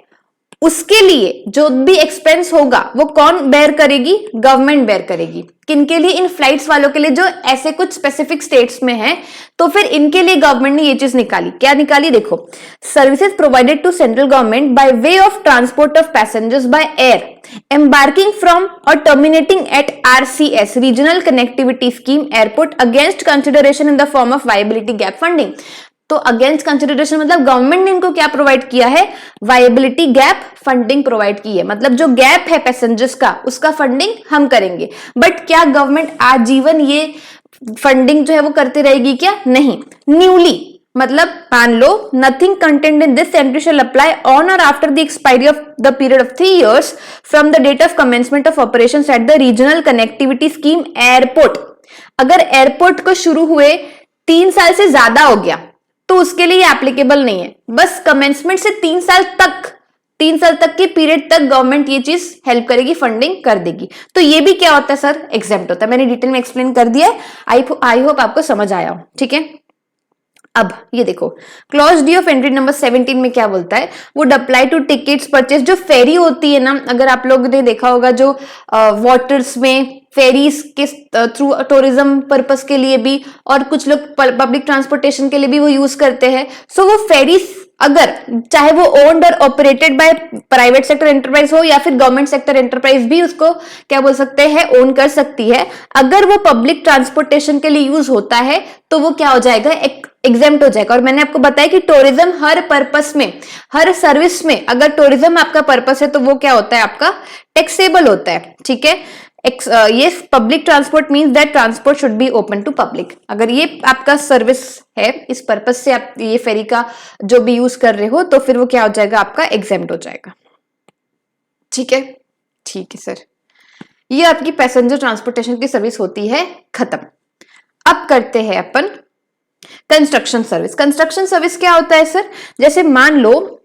उसके लिए जो भी एक्सपेंस होगा वो कौन बेयर करेगी? गवर्नमेंट बेयर करेगी। किनके लिए? इन फ्लाइट्स वालों के लिए जो ऐसे कुछ स्पेसिफिक स्टेट्स में है। तो फिर इनके लिए गवर्नमेंट ने ये चीज निकाली। क्या निकाली? देखो, services provided to central government by way of transport of passengers by air embarking from और terminating at RCS regional connectivity scheme airport against consideration in the form of viability gap funding. तो against consideration मतलब government ने इनको क्या provide किया है? Viability gap funding provide की है। मतलब जो गैप है पैसेंजर्स का, उसका फंडिंग हम करेंगे। बट क्या गवर्नमेंट आजीवन ये फंडिंग जो है वो करती रहेगी क्या? नहीं। न्यूली मतलब मान लो, nothing content in this entry shall apply on और after the expiry of the period of 3 years from the date of commencement of operations at the regional connectivity scheme airport. अगर एयरपोर्ट को शुरू हुए 3 साल से ज्यादा हो गया तो उसके लिए एप्लीकेबल नहीं है। बस कमेंसमेंट से 3 साल तक के पीरियड तक गवर्नमेंट ये चीज हेल्प करेगी, फंडिंग कर देगी। तो ये भी क्या होता है सर? एग्जेम्प्ट होता है। मैंने डिटेल में एक्सप्लेन कर दिया है, आई होप आपको समझ आया हो, ठीक है? अब ये देखो, clause D of entry number 17 में क्या बोलता है? Would apply two tickets purchase. जो फेरी होती है ना, अगर आप लोगों ने देखा होगा, जो वाटर्स में फेरीज के थ्रू टूरिज्म पर्पस के लिए भी और कुछ लोग पब्लिक ट्रांसपोर्टेशन के लिए भी वो यूज करते हैं। सो वो फेरीज अगर चाहे वो ओन्ड और operated by private sector enterprise हो या फिर गवर्नमेंट सेक्टर एंटरप्राइज भी उसको क्या बोल सकते हैं? ओन कर सकती है। अगर वो पब्लिक ट्रांसपोर्टेशन के लिए यूज होता है तो वो क्या हो जाएगा? एग्जेम्प्ट हो जाएगा। और मैंने आपको बताया कि टूरिज्म हर पर्पस में, हर सर्विस में अगर टूरिज्म आपका पर्पस है तो वो क्या होता है? आपका टैक्सेबल होता है, ठीक है? ये public transport means that transport should be open to public. अगर ये आपका सर्विस है, इस पर्पस से आप ये फेरी का जो भी यूज कर रहे हो, तो फिर वो क्या हो जाएगा? आपका एग्जेम्प्ट हो जाएगा, ठीक है? ठीक है सर, ये आपकी पैसेंजर ट्रांसपोर्टेशन की सर्विस होती है खत्म। अब करते हैं अपन कंस्ट्रक्शन सर्विस। कंस्ट्रक्शन सर्विस क्या होता है सर? जैसे मान लो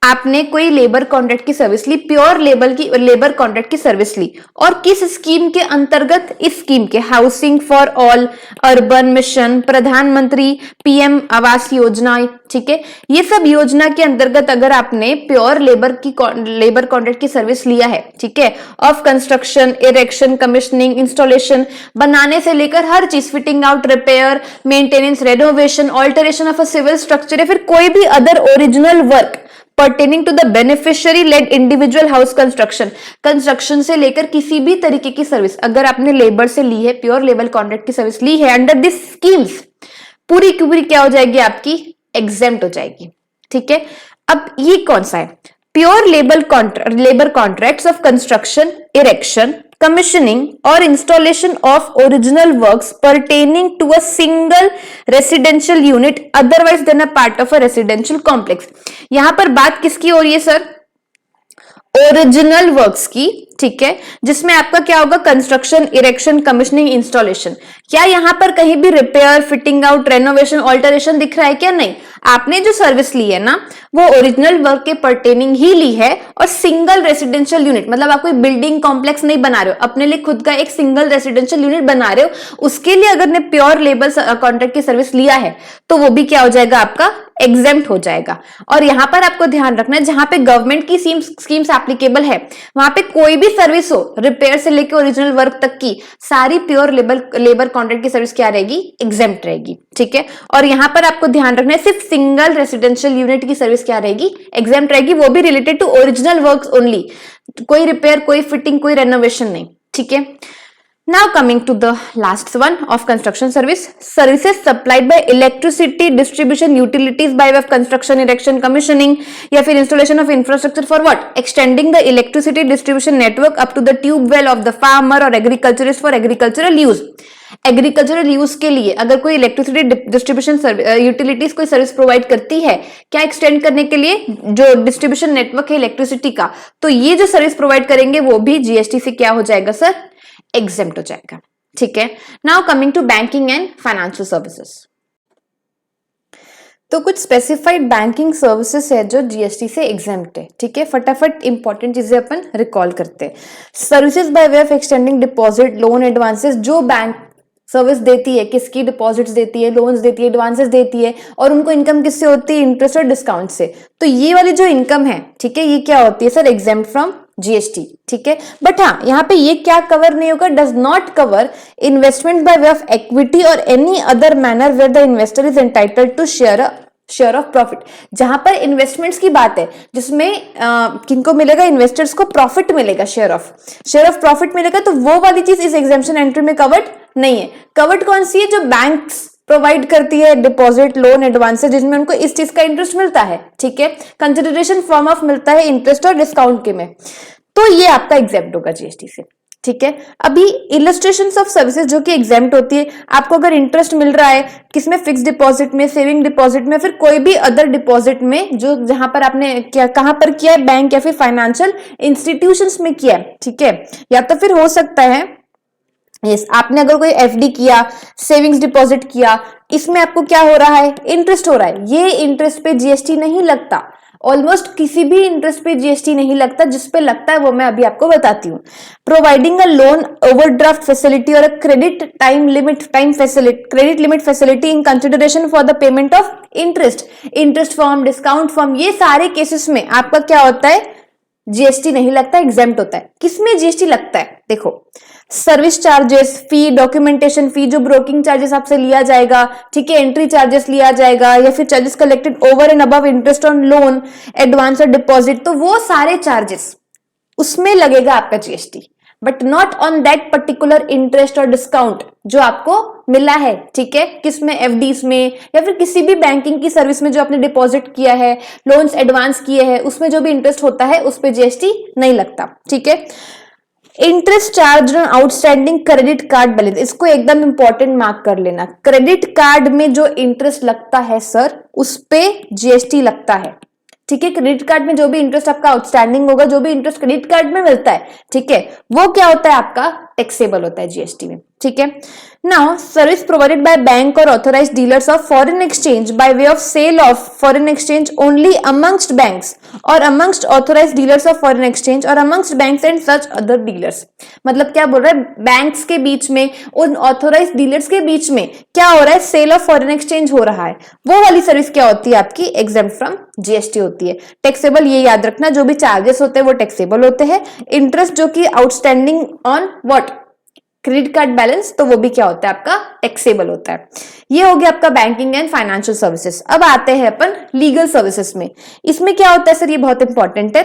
आपने कोई लेबर कॉन्ट्रैक्ट की सर्विस ली, प्योर लेबर कॉन्ट्रैक्ट की सर्विस ली, और किस स्कीम के अंतर्गत? इस स्कीम के housing for all, urban mission, प्रधानमंत्री PM आवास योजना, ठीक है? ये सब योजना के अंतर्गत अगर आपने प्योर लेबर कॉन्ट्रैक्ट की सर्विस लिया है, ठीक है, of construction, erection, commissioning, installation, बनाने से लेकर हर चीज, fitting out, repair, maintenance, renovation, alteration of a civil structure या फिर कोई भी other original work pertaining to the beneficiary led individual house construction से लेकर किसी भी तरीके की सर्विस अगर आपने लेबर से ली है, प्योर लेबर कॉन्ट्रैक्ट की सर्विस ली है अंडर दिस स्कीम्स, पूरी की पूरी क्या हो जाएगी? आपकी एग्जेम्प्ट हो जाएगी, ठीक है? अब ये कौन सा है? Pure labour contracts of construction, erection, commissioning or installation of original works pertaining to a single residential unit otherwise than a part of a residential complex। यहां पर बात किसकी हो रही है सर? ओरिजिनल वर्क्स की, ठीक है? जिसमें आपका क्या होगा? Construction, erection, commissioning, installation. क्या यहां पर कहीं भी repair, fitting out, renovation, alteration दिख रहा है क्या? नहीं। आपने जो सर्विस ली है ना, वो ओरिजिनल वर्क के पर्टेनिंग ही ली है, और सिंगल रेसिडेंशियल यूनिट मतलब आप कोई बिल्डिंग कॉम्प्लेक्स नहीं बना रहे हो, अपने लिए खुद का एक सिंगल रेसिडेंशियल यूनिट बना रहे हो, उसके लिए अगर ने प्योर लेबर कॉन्ट्रैक्ट की सर्विस लिया है तो वो भी क्या हो जाएगा? आपका एग्जेम्प्ट हो जाएगा। और यहां पर आपको ध्यान रखना है, जहां पे गवर्नमेंट की स्कीम्स एप्लीकेबल है वहां पे कोई भी सर्विस हो, रिपेयर से लेके ओरिजिनल वर्क तक की सारी प्योर लेबर कॉन्ट्रैक्ट की सर्विस क्या रहेगी, एग्जेम्प्ट रहेगी, ठीक है। और यहां पर आपको ध्यान रखना है सिर्फ सिंगल रेसिडेंशियल यूनिट की सर्विस क्या रहेगी, एग्जेम्प्ट रहेगी, वो भी related to original works only, कोई रिपेयर, कोई फिटिंग, कोई रेनोवेशन नहीं, ठीक है। Now coming to the last one of construction service, services supplied by electricity distribution utilities by way of construction, erection, commissioning या फिर installation of infrastructure for what? Extending the electricity distribution network up to the tube well of the farmer or agriculturist for agricultural use. Agricultural use के लिए अगर कोई electricity distribution utilities कोई service provide करती है, क्या एक्सटेंड करने के लिए जो डिस्ट्रीब्यूशन नेटवर्क है इलेक्ट्रिसिटी का, तो ये जो सर्विस प्रोवाइड करेंगे वो भी जीएसटी से क्या हो जाएगा सर, एग्जेम्प्ट हो जाएगा, ठीक है। Now coming to banking and financial services, तो कुछ स्पेसिफाइड बैंकिंग सर्विसेज है जो जीएसटी से एग्जेम्प्ट है, ठीक है। फटाफट इंपॉर्टेंट चीजें अपन रिकॉल करते हैं। Services by way of extending deposit, loan, advances, जो बैंक सर्विस देती है, किसकी डिपॉजिट्स देती है, लोन्स देती है, एडवांसेस देती है, और उनको इनकम किससे होती है, इंटरेस्ट और डिस्काउंट से, तो ये वाली जो इनकम है, ठीक है, ये क्या होती है सर, एग्जेम्प्ट फ्रॉम जीएसटी, ठीक है। बट हाँ, यहाँ पे ये क्या कवर नहीं होगा, does not cover investment by way of equity और any other manner where the investor is entitled to share of profit. जहां पर इन्वेस्टमेंट्स की बात है जिसमें किनको मिलेगा, इन्वेस्टर्स को प्रॉफिट मिलेगा, शेयर ऑफ प्रॉफिट मिलेगा, तो वो वाली चीज इस एग्जेम्पशन एंट्री में कवर्ड नहीं है। कवर्ड कौन सी है, जो बैंक्स प्रोवाइड करती है डिपॉजिट, लोन, एडवांसेस, जिसमें उनको इस चीज का इंटरेस्ट मिलता है, ठीक है, कंसिडरेशन फॉर्म ऑफ मिलता है इंटरेस्ट और डिस्काउंट के में, तो ये आपका एग्जेम्प्ट होगा जीएसटी से, ठीक है। अभी इलस्ट्रेशंस ऑफ सर्विसेज जो कि एग्जेम्प्ट होती है, आपको अगर इंटरेस्ट मिल रहा है किसमें, फिक्स डिपॉजिट में, सेविंग डिपॉजिट में, फिर कोई भी अदर डिपॉजिट में जो जहां पर आपने क्या कहां पर किया है, बैंक या फिर फाइनेंशियल इंस्टीट्यूशंस में किया है, ठीक है, या तो फिर हो सकता है यस आपने अगर कोई एफडी किया, सेविंग्स डिपॉजिट किया, इसमें आपको क्या हो रहा है, इंटरेस्ट हो रहा है, ये इंटरेस्ट पे जीएसटी नहीं लगता, ऑलमोस्ट किसी भी इंटरेस्ट पे जीएसटी नहीं लगता, जिस पे लगता है वो मैं अभी आपको बताती हूँ। Providing a loan, overdraft facility और credit limit facility in consideration for the payment of interest form, discount form, ये सारे केसेस में आपका क्या होता है, जीएसटी नहीं लगता, एग्जेम्प्ट होता है। किसमें जीएसटी लगता है, देखो, सर्विस चार्जेस, फी, डॉक्यूमेंटेशन फी, जो ब्रोकिंग चार्जेस आपसे लिया जाएगा, ठीक है, एंट्री चार्जेस लिया जाएगा, या फिर charges collected over and above interest on loan, advance और डिपॉजिट, तो वो सारे चार्जेस उसमें लगेगा आपका GST, but not on that particular interest और डिस्काउंट जो आपको मिला है, ठीक है, किसमें, एफडीज में या फिर किसी भी बैंकिंग की सर्विस में जो आपने डिपॉजिट किया है, लोन्स एडवांस किए हैं, उसमें जो भी इंटरेस्ट होता है उस पर जीएसटी नहीं लगता, ठीक है। Interest charge on outstanding credit card balance, इसको एकदम इंपॉर्टेंट मार्क कर लेना, क्रेडिट कार्ड में जो इंटरेस्ट लगता है सर उस पे जीएसटी लगता है, ठीक है। क्रेडिट कार्ड में जो भी इंटरेस्ट आपका आउटस्टैंडिंग होगा, जो भी इंटरेस्ट क्रेडिट कार्ड में मिलता है, ठीक है, वो क्या होता है आपका, टैक्सेबल होता है जीएसटी में, ठीक है। Now service provided by bank और authorised dealers of foreign exchange by way of sale of foreign exchange only amongst banks और amongst authorised dealers of foreign exchange और amongst banks and such other dealers. मतलब क्या बोल रहा है, banks के बीच में, उन ऑथोराइज्ड डीलर्स के बीच में क्या हो रहा है, सेल ऑफ फॉरेन एक्सचेंज हो रहा है, वो वाली सर्विस क्या होती है आपकी, एग्जेम्प्ट फ्रॉम जीएसटी होती है। टैक्सेबल, ये याद रखना, जो भी चार्जेस होते हैं वो टैक्सेबल होते हैं। इंटरेस्ट जो कि outstanding on what, credit card balance, तो वो भी क्या होता है आपका, टैक्सेबल होता है। ये हो गया आपका बैंकिंग एंड फाइनेंशियल सर्विसेज। अब आते हैं अपन लीगल सर्विसेज में। इसमें क्या होता है सर, ये बहुत इंपॉर्टेंट है।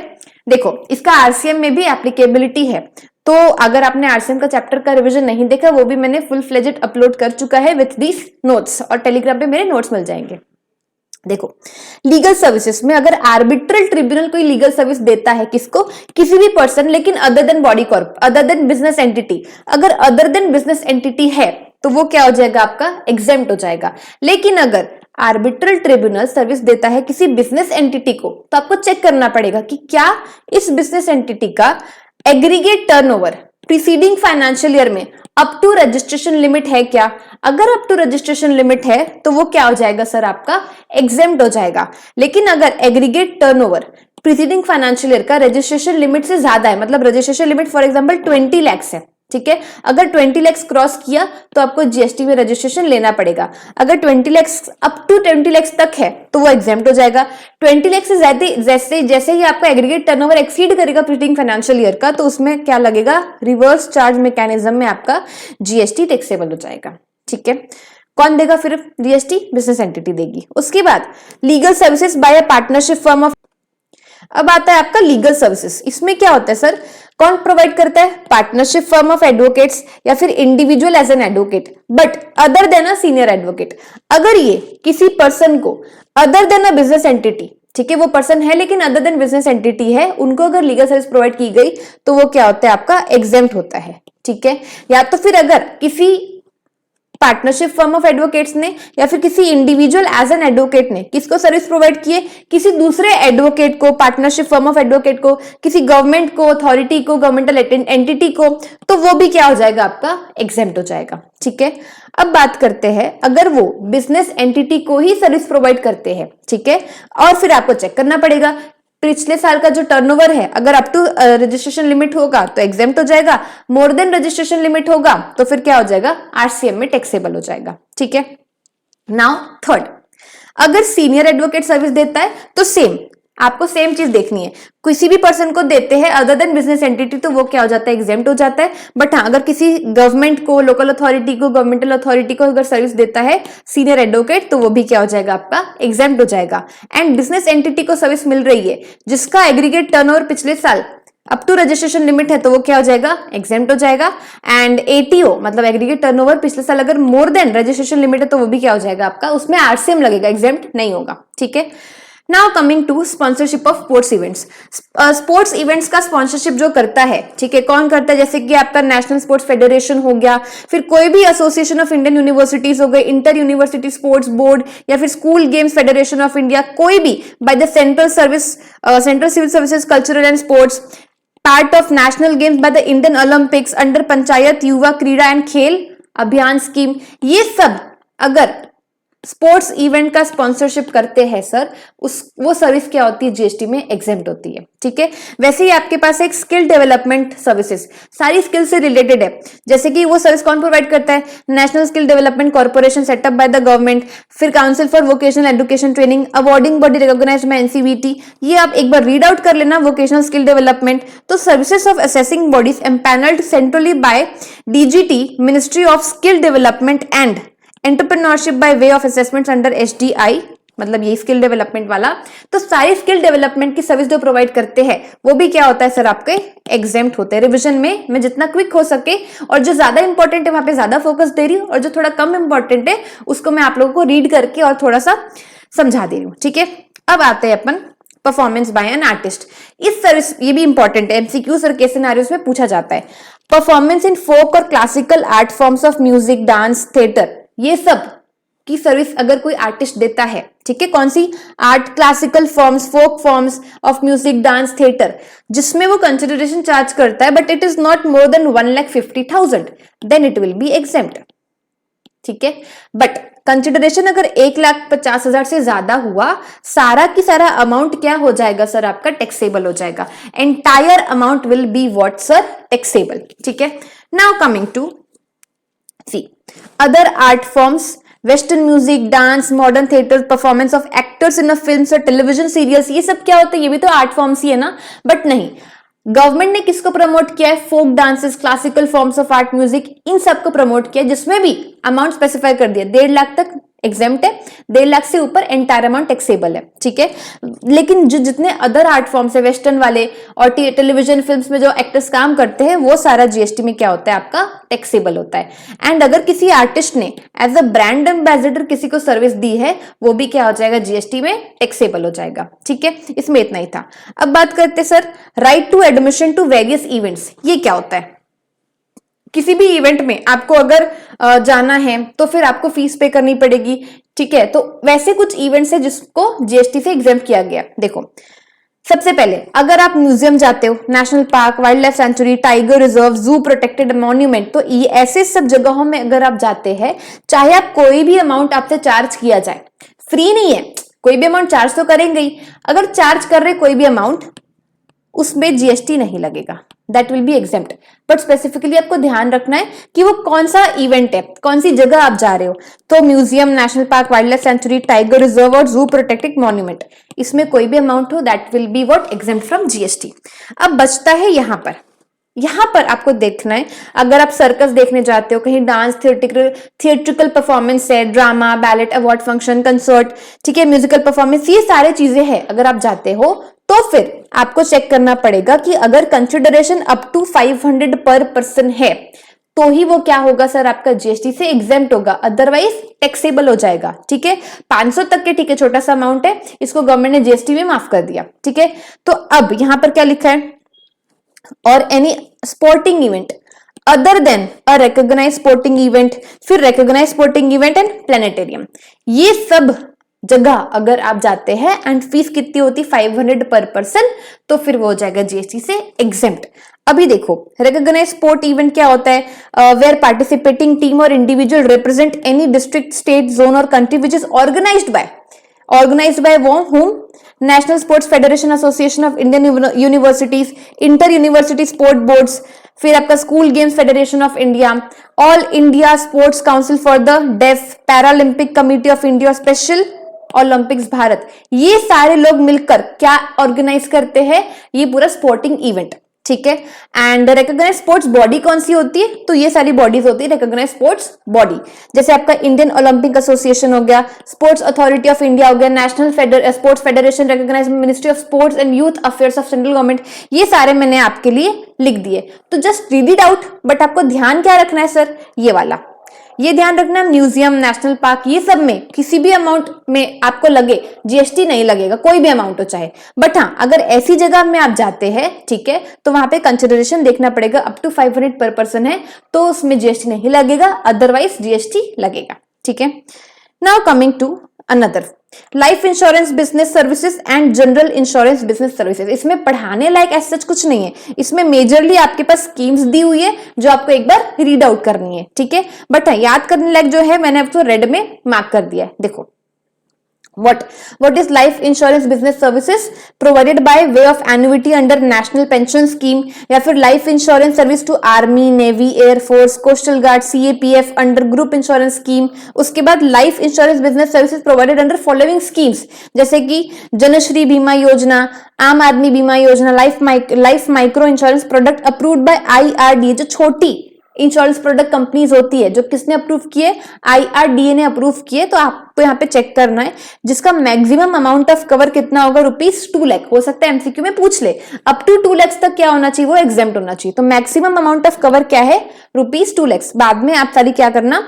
देखो, इसका आरसीएम में भी एप्लीकेबिलिटी है, तो अगर आपने आरसीएम का चैप्टर का रिवीजन नहीं देखा, वो भी मैंने फुल फ्लेजेड अपलोड कर चुका है विथ दीस नोट्स, और टेलीग्राम पे मेरे नोट्स मिल जाएंगे। देखो, लीगल सर्विसेज में अगर आर्बिट्रल ट्रिब्यूनल कोई लीगल सर्विस देता है, किसको, किसी भी पर्सन, लेकिन other than body Corp, other than business entity, अगर अदर देन बिजनेस एंटिटी है तो वो क्या हो जाएगा आपका, एग्जेम्प्ट हो जाएगा। लेकिन अगर आर्बिट्रल ट्रिब्यूनल सर्विस देता है किसी बिजनेस एंटिटी को, तो आपको चेक करना पड़ेगा कि क्या इस बिजनेस एंटिटी का aggregate turnover preceding financial year में अप टू रजिस्ट्रेशन लिमिट है क्या। अगर अप टू रजिस्ट्रेशन लिमिट है तो वो क्या हो जाएगा सर, आपका एग्जेम्प्ट हो जाएगा। लेकिन अगर aggregate turnover preceding financial year का रजिस्ट्रेशन लिमिट से ज्यादा है, मतलब registration limit for example 20 lakh है, ठीक है। अगर 20 लाख क्रॉस किया तो आपको जीएसटी में रजिस्ट्रेशन लेना पड़ेगा। अगर 20 लाख अप टू 20 लाख तक है तो वो एग्जेम्प्ट हो जाएगा। 20 लाख से ज्यादा जैसे ही आपका एग्रीगेट टर्नओवर एक्सीड करेगा प्रीवियस फाइनेंशियल ईयर का, तो उसमें क्या लगेगा, रिवर्स चार्ज मैकेनिज्म में आपका जीएसटी टैक्सेबल हो जाएगा। ठीक है, कौन देगा फिर जीएसटी? बिजनेस एंटिटी देगी। उसके बाद legal services by a partnership firm of, अब आता है आपका लीगल सर्विसेज। इसमें क्या होता है सर, कौन प्रोवाइड करता है? पार्टनरशिप फर्म ऑफ एडवोकेट्स या फिर individual as an advocate, but other than a senior advocate. अगर ये किसी पर्सन को other than a business entity, ठीक है, वो पर्सन है लेकिन अदर देन बिजनेस एंटिटी है, उनको अगर लीगल सर्विस प्रोवाइड की गई तो वो क्या होता है आपका? एग्जेम्प्ट होता है। ठीक है, या तो फिर अगर किसी पार्टनरशिप फर्म ऑफ एडवोकेट्स ने या फिर किसी इंडिविजुअल एज एन एडवोकेट ने किसको सर्विस प्रोवाइड किए? किसी दूसरे एडवोकेट को, पार्टनरशिप फर्म ऑफ एडवोकेट को, किसी गवर्नमेंट को, अथॉरिटी को, गवर्नमेंटल एंटिटी को, तो वो भी क्या हो जाएगा आपका? एग्जेम्प्ट हो जाएगा। ठीक है, अब बात करते हैं अगर वो बिजनेस एंटिटी को ही सर्विस प्रोवाइड करते हैं, ठीक है, और फिर आपको चेक करना पड़ेगा पिछले साल का जो टर्नओवर है, अगर अप टू रजिस्ट्रेशन लिमिट होगा तो एग्जेम्प्ट हो जाएगा, मोर देन रजिस्ट्रेशन लिमिट होगा तो फिर क्या हो जाएगा? आरसीएम में टैक्सेबल हो जाएगा। ठीक है, नाउ थर्ड, अगर सीनियर एडवोकेट सर्विस देता है तो सेम, आपको सेम चीज देखनी है। किसी भी पर्सन को देते हैं अदर देन बिजनेस एंटिटी तो वो क्या हो जाता है? एग्जेम्प्ट हो जाता है। बट हाँ, अगर किसी गवर्नमेंट को, लोकल अथॉरिटी को, गवर्नमेंटल अथॉरिटी को अगर सर्विस देता है सीनियर एडवोकेट तो वो भी क्या हो जाएगा आपका? एग्जेम्प्ट हो जाएगा। एंड बिजनेस एंटिटी को सर्विस मिल रही है जिसका एग्रीगेट टर्नओवर पिछले साल अप टू रजिस्ट्रेशन लिमिट है तो वो क्या हो जाएगा? एग्जेम्प्ट हो जाएगा। एंड एटीओ मतलब एग्रीगेट टर्नओवर पिछले साल अगर मोर देन रजिस्ट्रेशन लिमिट है तो वो भी क्या हो जाएगा आपका? उसमें आरसीएम लगेगा, एग्जेम्प्ट नहीं होगा। ठीक है, now coming to sponsorship of sports events. Sports events का स्पॉन्सरशिप जो करता है, ठीक है, कौन करता है? जैसे कि आपका नेशनल स्पोर्ट्स फेडरेशन हो गया, फिर कोई भी एसोसिएशन ऑफ इंडियन यूनिवर्सिटीज हो गई, इंटर यूनिवर्सिटी स्पोर्ट्स बोर्ड, या फिर school games federation of India, कोई भी by the central civil services cultural and sports, part of national games by the Indian Olympics under Panchayat Yuva Krida and खेल अभियान scheme, ये सब अगर स्पोर्ट्स इवेंट का स्पॉन्सरशिप करते हैं सर, वो सर्विस क्या होती है? जीएसटी में एग्जेम्प्ट होती है। ठीक है, वैसे ही आपके पास एक स्किल डेवलपमेंट सर्विसेज, सारी स्किल से रिलेटेड है। जैसे कि वो सर्विस कौन प्रोवाइड करता है? National skill development corporation set up by the government, फिर council for vocational education training, awarding body recognised by NCVT. ये आप एक बार रीड आउट कर लेना, वोकेशनल स्किल डेवलपमेंट। तो services of assessing bodies empanelled centrally by DGT, ministry of skill development and entrepreneurship by way of assessments under HDI, मतलब ये skill development वाला। तो सारी स्किल डेवलपमेंट की सर्विस जो प्रोवाइड करते हैं वो भी क्या होता है सर? आपके एग्जेम्प्ट होते हैं। रिवीजन में मैं जितना क्विक हो सके और जो ज्यादा इंपॉर्टेंट है वहां पे ज्यादा फोकस दे रही हूँ, और जो थोड़ा कम इंपॉर्टेंट है उसको मैं आप लोगों को रीड करके और थोड़ा सा समझा दे रही हूँ। ठीक है, अब आते हैं अपन परफॉर्मेंस बाय एन आर्टिस्ट। इस सर्विस, ये भी इंपॉर्टेंट है, एमसीक्यूज और केस सिनेरियोस में पूछा जाता है। परफॉर्मेंस इन फोक और classical art forms of music, dance, theatre, ये सब की सर्विस अगर कोई आर्टिस्ट देता है, ठीक है, कौन सी? Art, classical forms, folk forms of music, dance, theatre, जिसमें वो कंसिडरेशन चार्ज करता है but it is not more than 1,50,000, then it will be exempt. ठीक है, बट कंसिडरेशन अगर 1,50,000 से ज्यादा हुआ, सारा की सारा अमाउंट क्या हो जाएगा सर? आपका टैक्सेबल हो जाएगा। Entire amount will be what sir? Taxable. ठीक है, now coming to see other art forms, western music, dance, modern theatre, performance of actors in a films और टेलीविजन सीरियल्स, ये सब क्या होता है? ये भी तो आर्ट फॉर्म्स ही है ना। बट नहीं, गवर्नमेंट ने किसको प्रमोट किया है? Folk dances, classical forms of art music, इन सबको प्रमोट किया, जिसमें भी अमाउंट स्पेसिफाई कर दिया 1.5 लाख तक एग्जेम्प्ट है, 1.5 लाख से ऊपर एंटायर अमाउंट टैक्सेबल है। ठीक है, लेकिन जो जितने अदर आर्ट फॉर्म्स है, वेस्टर्न वाले और टेलीविजन फिल्म्स में जो एक्टर्स काम करते हैं, वो सारा जीएसटी में क्या होता है? आपका टैक्सेबल होता है। एंड अगर किसी आर्टिस्ट ने एज अ ब्रांड एम्बेसडर किसी को सर्विस दी है, वो भी क्या हो जाएगा? जीएसटी में टैक्सेबल हो जाएगा। ठीक है, इसमें इतना ही था। अब बात करते sir right to admission to various events, ये क्या होता है? किसी भी इवेंट में आपको अगर जाना है तो फिर आपको फीस पे करनी पड़ेगी। ठीक है, तो वैसे कुछ इवेंट्स है जिसको जीएसटी से एग्जेम्प्ट किया गया। देखो, सबसे पहले अगर आप म्यूजियम जाते हो, national park, wild life sanctuary, tiger reserve, जू, प्रोटेक्टेड मॉन्यूमेंट, तो ये ऐसे सब जगहों में अगर आप जाते हैं, चाहे आप कोई भी अमाउंट आपसे चार्ज किया जाए, फ्री नहीं है, कोई भी अमाउंट चार्ज तो करेंगे ही। अगर चार्ज कर रहे कोई भी अमाउंट, उसमें जीएसटी नहीं लगेगा। That will be exempt. But specifically आपको ध्यान रखना है कि वो कौन सा इवेंट है, कौन सी जगह आप जा रहे हो। तो museum, national park, wild life sanctuary, tiger reserve और जू प्रोटेक्टेड मॉन्यूमेंट, इसमें कोई भी अमाउंट हो that will be what exempt from GST. अब बचता है यहां पर आपको देखना है, अगर आप सर्कस देखने जाते हो, कहीं डांस, थिएट्रिकल परफॉर्मेंस है, drama, ballot, award function, concert, ठीक है, म्यूजिकल परफॉर्मेंस, ये सारे चीजें हैं, अगर आप जाते हो तो फिर आपको चेक करना पड़ेगा कि अगर कंसिडरेशन अप टू 500 पर पर्सन है तो ही वो क्या होगा सर, आपका जीएसटी से एग्जेम्प्ट होगा, अदरवाइज टैक्सेबल हो जाएगा। ठीक है, 500 तक के, ठीक है, छोटा सा अमाउंट है, इसको गवर्नमेंट ने जीएसटी में माफ कर दिया। ठीक है, तो अब यहां पर क्या लिखा है, और any sporting event other than a recognise sporting event, फिर recognise sporting event and planetarium, ये सब जगह अगर आप जाते हैं एंड फीस कितनी होती 500 पर पर्सन, तो फिर वो हो जाएगा जीएसटी से एग्जेम्प्ट। अभी देखो रिकॉग्नाइज स्पोर्ट इवेंट क्या होता है, वेयर पार्टिसिपेटिंग टीम और individual represent any district, state, zone और country which is organised by whom, national sports federation, association of Indian universities, inter university sport boards, फिर आपका school games federation of India, all India sports council for the deaf, Paralympic committee of India, special Olympics Bharat, ये सारे लोग मिलकर क्या organise करते हैं, ये पूरा स्पोर्टिंग इवेंट। ठीक है, एंड रिकॉग्नाइज स्पोर्ट्स बॉडी कौन सी होती है, तो ये सारी बॉडीज होती है रिकॉग्नाइज स्पोर्ट्स बॉडी, जैसे आपका इंडियन ओलंपिक एसोसिएशन हो गया, स्पोर्ट्स अथॉरिटी ऑफ इंडिया हो गया, national sports federation, recognise ministry of sports and youth affairs of central government, ये सारे मैंने आपके लिए लिख दिए, तो just read it out. But आपको ध्यान क्या रखना है सर, ये वाला, ये ध्यान रखना, म्यूजियम, नेशनल पार्क, ये सब में किसी भी अमाउंट में आपको लगे जीएसटी नहीं लगेगा, कोई भी अमाउंट हो चाहे। बट हाँ, अगर ऐसी जगह में आप जाते हैं, ठीक है, तो वहां पे कंसिडरेशन देखना पड़ेगा, अप टू 500 पर पर्सन है तो उसमें जीएसटी नहीं लगेगा, अदरवाइज जीएसटी लगेगा। ठीक है, now coming to another, life insurance business services and general insurance business services, इसमें पढ़ाने लायक ऐसा कुछ नहीं है, इसमें मेजरली आपके पास स्कीम्स दी हुई है जो आपको एक बार रीड आउट करनी है। ठीक है, बट याद करने लायक जो है मैंने आपको रेड में मार्क कर दिया है, देखो what is life insurance business services provided by way of annuity under national pension scheme, या फिर life insurance service to army, navy, air force, coastal guard, CAPF under group insurance scheme। उसके बाद life insurance business services provided under following schemes, जैसे कि जनश्री बीमा योजना, आम आदमी बीमा योजना, life micro insurance product approved by IRDA, जो छोटी इंश्योरेंस प्रोडक्ट कंपनीज होती है, जो किसने अप्रूव किए, IRDA ने अप्रूव किए, तो आपको यहाँ पे चेक करना है, जिसका मैक्सिमम अमाउंट ऑफ कवर कितना होगा, ₹2 लाख, हो सकता है एमसीक्यू में पूछ ले, अप टू 2 लाख तक क्या होना चाहिए, वो एग्जेम्प्ट होना चाहिए, तो मैक्सिमम अमाउंट ऑफ कवर क्या है, ₹2 लाख। बाद में आप सारी क्या करना,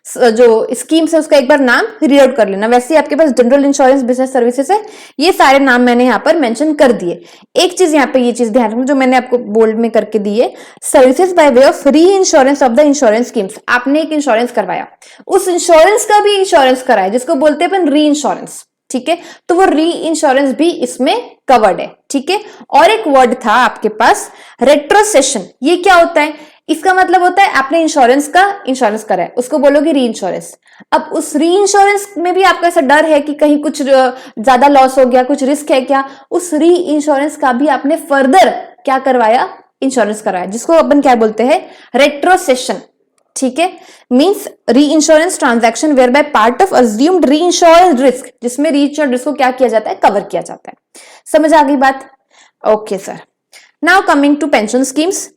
जो स्कीम्स है उसका एक बार नाम रीड आउट कर लेना। वैसे आपके पास जनरल इंश्योरेंस बिजनेस सर्विसेज है, ये सारे नाम मैंने यहाँ पर मेंशन कर दिए। एक चीज यहाँ पे ये चीज ध्यान रखना जो मैंने आपको बोल्ड में करके दी है, सर्विसेज बाय वे ऑफ री insurance of the insurance schemes, आपने एक इंश्योरेंस करवाया, उस इंश्योरेंस का भी इंश्योरेंस कराया, जिसको बोलते हैं अपन री इंश्योरेंस। ठीक है, तो वो री इंश्योरेंस भी इसमें कवर्ड है। ठीक है, और एक वर्ड था आपके पास रेट्रोसेशन, ये क्या होता है, इसका मतलब होता है आपने इंश्योरेंस का इंश्योरेंस करा है, उसको बोलोगे री इंश्योरेंस। अब उस री इंश्योरेंस में भी आपका ऐसा डर है कि कहीं कुछ ज्यादा लॉस हो गया, कुछ रिस्क है क्या, उस री इंश्योरेंस का भी आपने फर्दर क्या करवाया, इंश्योरेंस कराया, जिसको अपन क्या बोलते हैं, रेट्रोसेशन। ठीक है, means reinsurance transaction where by part of assumed reinsurance risk, जिसमें री इंश्योरेंस रिस्क को क्या किया जाता है, कवर किया जाता है। समझ आ गई बात? Okay sir, now coming to pension schemes,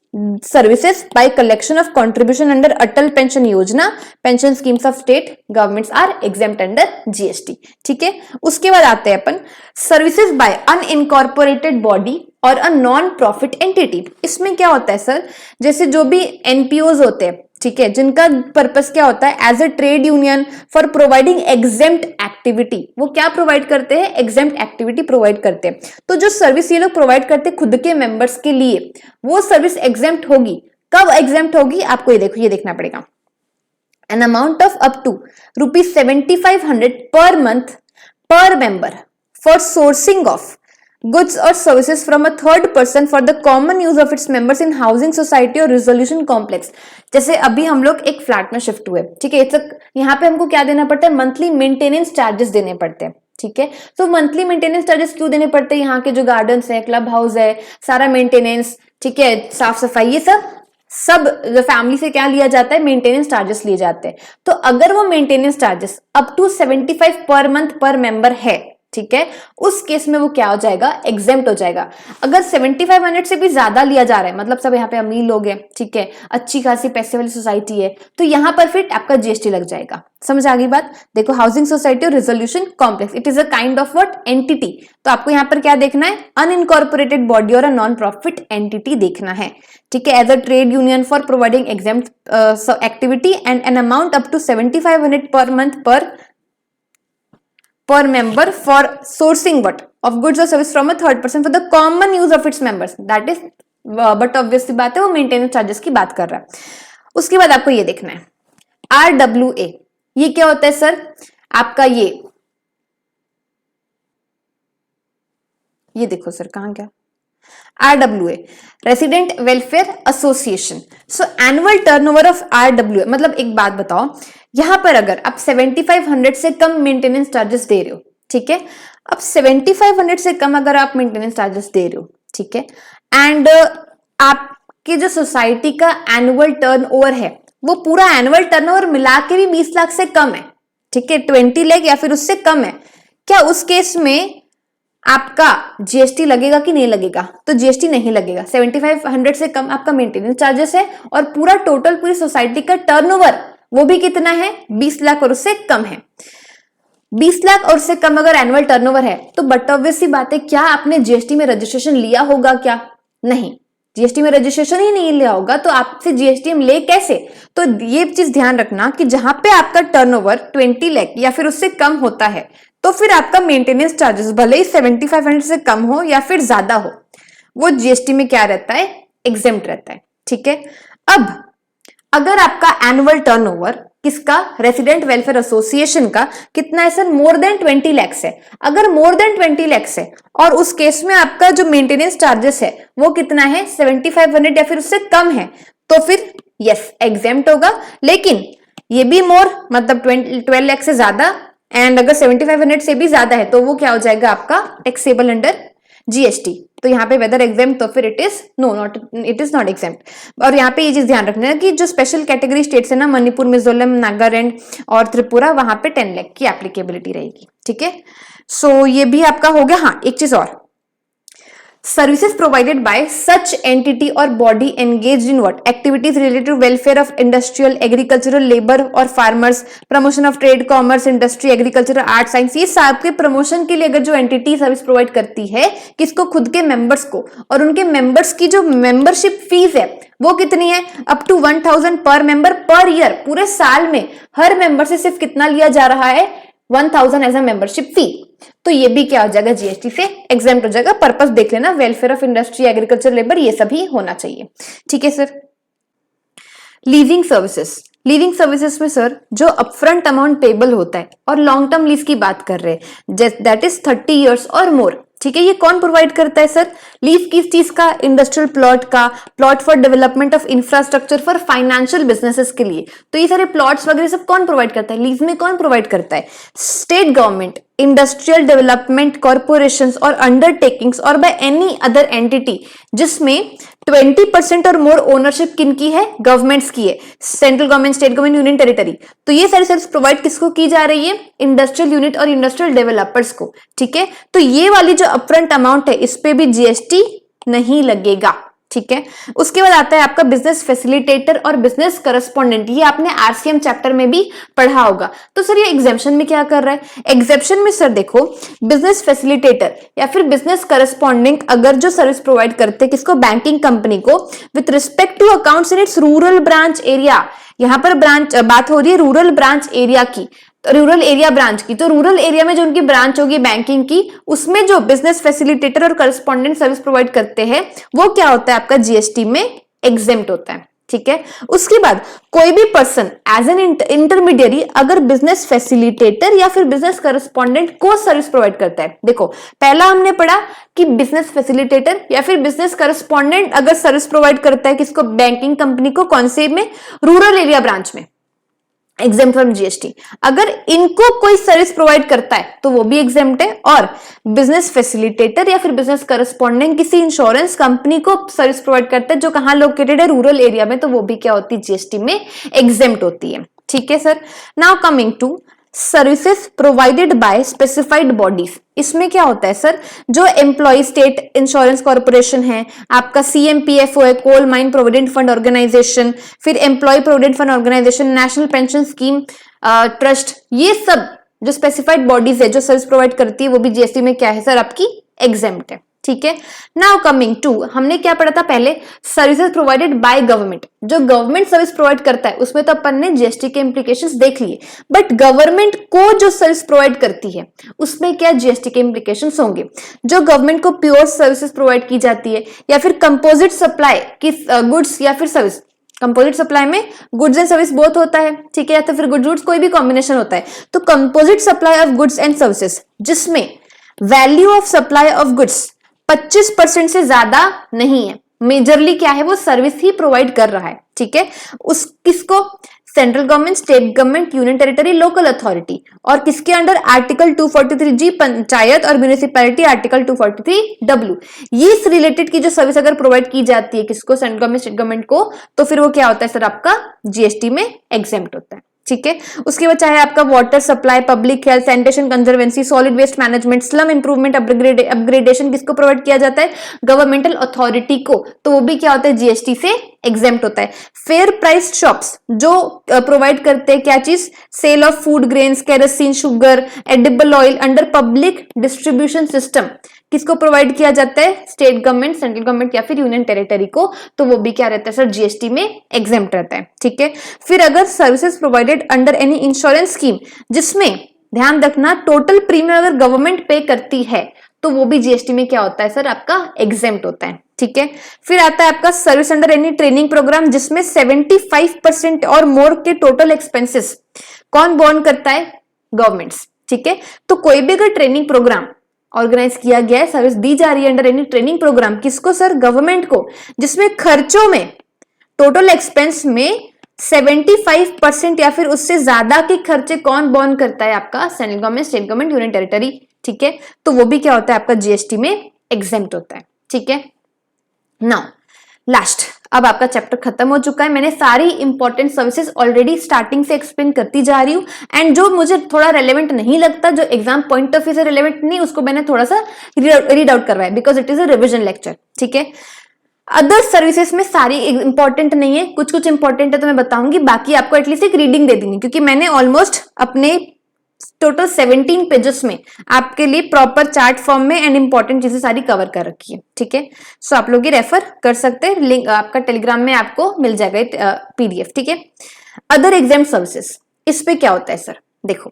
services by collection of contribution under Atal Pension Yojana, pension schemes of state governments are exempt under GST। ठीक है, उसके बाद आते हैं अपन सर्विसेज बाय अनइनकॉर्पोरेटेड बॉडी और अ नॉन प्रॉफिट एंटिटी। इसमें क्या होता है सर, जैसे जो भी एनपीओज होते हैं, ठीक है, जिनका पर्पस क्या होता है, as a trade union for providing exempt activity, वो क्या प्रोवाइड करते हैं, एग्जेम्प्ट एक्टिविटी प्रोवाइड करते हैं। तो जो सर्विस ये लोग प्रोवाइड करते हैं खुद के मेंबर्स के लिए, वो सर्विस एग्जेम्प्ट होगी। कब एग्जेम्प्ट होगी, आपको ये देखो, ये देखना पड़ेगा, an amount of up to ₹7500 per month per member for sourcing of goods or services from a third person for the common use of its members in housing society or resolution complex। जैसे अभी हम लोग एक flat में shift हुए, ठीक है, यहाँ पे हमको क्या देना पड़ता है, मंथली मेंटेनेंस चार्जेस देने पड़ते हैं। ठीक है, तो मंथली मेंटेनेंस चार्जेस क्यों देने पड़ते हैं, यहाँ के जो गार्डन्स है, क्लब हाउस है, सारा मेंटेनेंस, ठीक है, साफ सफाई, ये सब फैमिली से क्या लिया जाता है, मेंटेनेंस चार्जेस लिए जाते हैं। तो अगर वो मेंटेनेंस चार्जेस अप टू 75 पर मंथ पर मेंबर है, ठीक है, उस केस में वो क्या हो जाएगा, एग्जेम्प्ट हो जाएगा। अगर 7500 से भी ज्यादा लिया जा रहा है, मतलब सब यहाँ पे अमीर लोग हैं, ठीक है, अच्छी खासी पैसे वाली सोसाइटी है, तो यहाँ पर फिर आपका जीएसटी लग जाएगा। समझ आ गई बात? देखो, हाउसिंग सोसाइटी और resolution complex, it is a kind of what, entity. तो आपको यहाँ पर क्या देखना है, अनइनकॉर्पोरेटेड बॉडी और अ नॉन प्रॉफिट एंटिटी देखना है, ठीक है, as a trade union for providing exempt activity and an amount up to 7500 per month per member for sourcing what of goods or service from a third person for the common use of its members, that is but obviously बात है, वो maintenance charges की बात कर रहा है। उसके बाद आपको ये देखना है RWA, ये क्या होता है सर, आपका ये देखो सर, कहां क्या, RWA, resident welfare association. So annual turnover of RWA, मतलब एक बात बताओ, यहां पर अगर आप 7500 से कम मेंटेनेंस चार्जेस दे रहे हो, ठीक है, अब 7500 से कम अगर आप मेंटेनेंस चार्जेस दे रहे हो, ठीक है, एंड आपकी जो सोसाइटी का एनुअल टर्नओवर है, वो पूरा एनुअल टर्नओवर मिला के भी 20 लाख से कम है, ठीक है, 20 लाख या फिर उससे कम है, क्या उस केस में आपका जीएसटी लगेगा कि नहीं लगेगा? तो जीएसटी नहीं लगेगा। 7500 से कम आपका मेंटेनेंस चार्जेस है और पूरा टोटल पूरी सोसाइटी का टर्नओवर वो भी कितना है, 20 लाख और उससे कम है। 20 लाख और उससे कम अगर एनुअल टर्नओवर है तो बट ऑब्वियस सी बात है, क्या आपने जीएसटी में रजिस्ट्रेशन लिया होगा? क्या नहीं, जीएसटी में रजिस्ट्रेशन ही नहीं लिया होगा, तो आपसे जीएसटी हम ले कैसे? तो ये चीज ध्यान रखना कि जहां पे आपका टर्नओवर 20 लाख या फिर उससे कम होता है, तो फिर आपका मेंटेनेंस चार्जेस भले ही 7500 से कम हो या फिर ज्यादा हो, वो जीएसटी में क्या रहता है, एग्जेम्प्ट रहता है, ठीक है। अब अगर आपका एनुअल टर्नओवर किसका, रेसिडेंट वेलफेयर एसोसिएशन का कितना है सर, मोर देन 20 लैक्स है, अगर मोर देन 20 लैक्स है और उस केस में आपका जो मेंटेनेंस चार्जेस है वो कितना है, 7500 या फिर उससे कम है, तो फिर यस एग्जेम्प्ट होगा। लेकिन ये भी मोर मतलब 12 लाख से ज्यादा एंड अगर 7500 से भी ज्यादा है तो वो क्या हो जाएगा आपका, टैक्सेबल अंडर जीएसटी। तो यहाँ पे वेदर एग्जेम्प्ट, तो फिर इट इज नॉट एग्जेम्प्ट। और यहाँ पे ये चीज ध्यान रखना है कि जो स्पेशल कैटेगरी स्टेट्स है ना, मणिपुर, मिजोरम, नागालैंड और त्रिपुरा, वहां पे 10 लाख की एप्लीकेबिलिटी रहेगी, ठीक है। सो ये भी आपका हो गया। हाँ, एक चीज और, services provided by such entity or body engaged in what activities related to welfare of industrial, agricultural, labor or farmers, promotion of trade, commerce, industry, agriculture, art, science, ये सबके प्रमोशन के लिए अगर जो एंटिटी सर्विस प्रोवाइड करती है किसको, खुद के मेंबर्स को, और उनके मेंबर्स की जो मेंबरशिप फीस है वो कितनी है, अप टू 1000 पर मेंबर पर ईयर, पूरे साल में हर मेंबर से सिर्फ कितना लिया जा रहा है, 1000 एज अ मेंबरशिप फी। तो ये भी क्या हो जाएगा, जीएसटी से एग्जेम्प्ट हो जाएगा। पर्पस देख लेना, welfare of industry, agriculture, labour, ये सभी होना चाहिए, ठीक है sir. Leasing services, leasing services में सर जो अपफ्रंट अमाउंट पेबल होता है और लॉन्ग टर्म लीज की बात कर रहे हैं, दैट इज 30 इयर्स और मोर, ठीक है, ये कौन प्रोवाइड करता है सर, लीज किस चीज का, इंडस्ट्रियल प्लॉट का, plot for development of infrastructure for financial businesses के लिए। तो ये सारे प्लॉट्स वगैरह सब कौन प्रोवाइड करता है, लीज में कौन प्रोवाइड करता है, state government, industrial development corporations और अंडरटेकिंग्स और बाय एनी अदर एंटिटी जिसमें 20% और मोर ओनरशिप किनकी है, गवर्नमेंट्स की है, central government, state government, union territory. तो ये सारी सर्विस प्रोवाइड किसको की जा रही है, इंडस्ट्रियल यूनिट और इंडस्ट्रियल डेवलपर्स को, ठीक है। तो ये वाली जो अपफ्रंट अमाउंट है इस पे भी जीएसटी नहीं लगेगा, ठीक है। उसके बाद आता है आपका बिजनेस फैसिलिटेटर और बिजनेस करस्पॉन्डेंट, ये आपने आरसीएम चैप्टर में भी पढ़ा होगा। तो सर ये एग्जेम्पशन में क्या कर रहा है, एग्जेम्पशन में सर देखो, बिजनेस फैसिलिटेटर या फिर बिजनेस करस्पॉन्डेंट अगर जो सर्विस प्रोवाइड करते हैं किसको, बैंकिंग कंपनी को, with respect to accounts in its rural branch area, यहाँ पर ब्रांच बात हो रही है रूरल ब्रांच एरिया की, रूरल एरिया ब्रांच की, तो रूरल एरिया में जो उनकी ब्रांच होगी बैंकिंग की, उसमें जो बिजनेस फैसिलिटेटर और करस्पॉन्डेंट सर्विस प्रोवाइड करते हैं वो क्या होता है आपका, जीएसटी में एग्जेम्प्ट होता है, ठीक है। उसके बाद कोई भी पर्सन एज एन इंटरमीडियरी अगर बिजनेस फैसिलिटेटर या फिर बिजनेस करस्पॉन्डेंट को सर्विस प्रोवाइड करता है, देखो पहला हमने पढ़ा कि बिजनेस फैसिलिटेटर या फिर बिजनेस करस्पॉन्डेंट अगर सर्विस प्रोवाइड करता है किसको, बैंकिंग कंपनी को, कौन से में, रूरल एरिया ब्रांच में, एग्जेम्प्ट फ्रॉम जीएसटी। अगर इनको कोई सर्विस प्रोवाइड करता है तो वो भी एग्जेम्प्ट है, और बिजनेस फैसिलिटेटर या फिर बिजनेस करस्पॉन्डेंट किसी इंश्योरेंस कंपनी को सर्विस प्रोवाइड करता है जो कहां लोकेटेड है, रूरल एरिया में, तो वो भी क्या होती है, जीएसटी में एग्जेम्प्ट होती है। ठीक है sir. Now coming to services provided by specified bodies. इसमें क्या होता है सर, जो एम्प्लॉय स्टेट इंश्योरेंस कॉर्पोरेशन है, आपका सीएमपीएफओ है, coal mine provident fund organisation, फिर employ provident fund organisation, national pension scheme trust, ये सब जो स्पेसिफाइड बॉडीज है जो सर्विस प्रोवाइड करती है वो भी जीएसटी में क्या है सर, आपकी एग्जेम्प्ट है। ठीक है। नाउ कमिंग टू, हमने क्या पढ़ा था पहले, सर्विसेज प्रोवाइडेड बाय गवर्नमेंट। जो गवर्नमेंट सर्विस प्रोवाइड करता है उसमें तो अपन ने जीएसटी के इंप्लीकेशंस देख लिए, बट गवर्नमेंट को जो सर्विस प्रोवाइड करती है उसमें क्या जीएसटी के इंप्लीकेशंस होंगे। जो गवर्नमेंट को प्योर सर्विसेज प्रोवाइड की जाती है या फिर कंपोजिट सप्लाई की गुड्स या फिर सर्विस, कंपोजिट सप्लाई में गुड्स एंड सर्विस बोथ होता है, ठीक है, या तो फिर गुड्स कोई भी कॉम्बिनेशन होता है, तो composite supply of goods and services जिसमें value of supply of goods 25% से ज्यादा नहीं है, मेजरली क्या है, वो सर्विस ही प्रोवाइड कर रहा है। ठीक है। उस किसको, central government, state government, union territory, local authority, और किसके अंडर, आर्टिकल 243G पंचायत और म्यूनिसिपैलिटी, आर्टिकल 243W, ये रिलेटेड की जो सर्विस अगर प्रोवाइड की जाती है किसको, सेंट्रल गवर्नमेंट, स्टेट गवर्नमेंट को, तो फिर वो क्या होता है सर, आपका जीएसटी में एग्जेम्प्ट होता है। ठीक है। उसके बाद चाहे आपका water supply, public health, sanitation, conservancy, solid waste management, slum improvement, upgradation किसको प्रोवाइड किया जाता है, गवर्नमेंटल अथॉरिटी को, तो वो भी क्या होता है, जीएसटी से एग्जेम्प्ट होता है। फेयर प्राइस शॉप्स जो प्रोवाइड करते हैं क्या चीज, sale of food grains, kerosene, sugar, edible oil under public distribution system किसको प्रोवाइड किया जाता है, स्टेट गवर्नमेंट, सेंट्रल गवर्नमेंट या फिर यूनियन टेरिटरी को, तो वो भी क्या रहता है सर, जीएसटी में एग्जेम्प्ट रहता है। ठीक है। फिर अगर services provided under any insurance scheme जिसमें ध्यान रखना टोटल प्रीमियम अगर गवर्नमेंट पे करती है तो वो भी जीएसटी में क्या होता है सर, आपका एग्जेम्प्ट होता है। ठीक है। फिर आता है आपका service under any training programme जिसमें 75% और मोर के टोटल एक्सपेंसेस कौन बॉर्न करता है, गवर्नमेंट्स। ठीक है। तो कोई भी अगर ट्रेनिंग प्रोग्राम ऑर्गेनाइज किया गया है, सर्विस दी जा रही है अंडर एनी ट्रेनिंग प्रोग्राम, किसको सर, गवर्नमेंट को, जिसमें खर्चों में टोटल एक्सपेंस में 75% या फिर उससे ज्यादा के खर्चे कौन बॉर्न करता है, आपका central government, state government, union territory. ठीक है। तो वो भी क्या होता है, आपका जीएसटी में एग्जेम्प्ट होता है। ठीक है। नाउ लास्ट, अब आपका चैप्टर खत्म हो चुका है। मैंने सारी इंपॉर्टेंट सर्विसेज ऑलरेडी स्टार्टिंग से एक्सप्लेन करती जा रही हूँ, एंड जो मुझे थोड़ा रेलेवेंट नहीं लगता, जो एग्जाम पॉइंट ऑफ व्यू से रेलेवेंट नहीं, उसको मैंने थोड़ा सा रीड आउट करवाया because it is a revision lecture. ठीक है। अदर सर्विसेज में सारी इंपॉर्टेंट नहीं है, कुछ कुछ इंपॉर्टेंट है तो मैं बताऊंगी, बाकी आपको एटलीस्ट एक रीडिंग दे देनी, क्योंकि मैंने ऑलमोस्ट अपने टोटल 17 पेजेस में आपके लिए प्रॉपर चार्ट फॉर्म में एंड इंपॉर्टेंट चीजें सारी कवर कर रखी है। ठीक है। सो आप लोग ये रेफर कर सकते हैं, लिंक आपका टेलीग्राम में आपको मिल जाएगा पीडीएफ। ठीक है। अदर एग्जाम सर्विसेज, इस पे क्या होता है सर, देखो,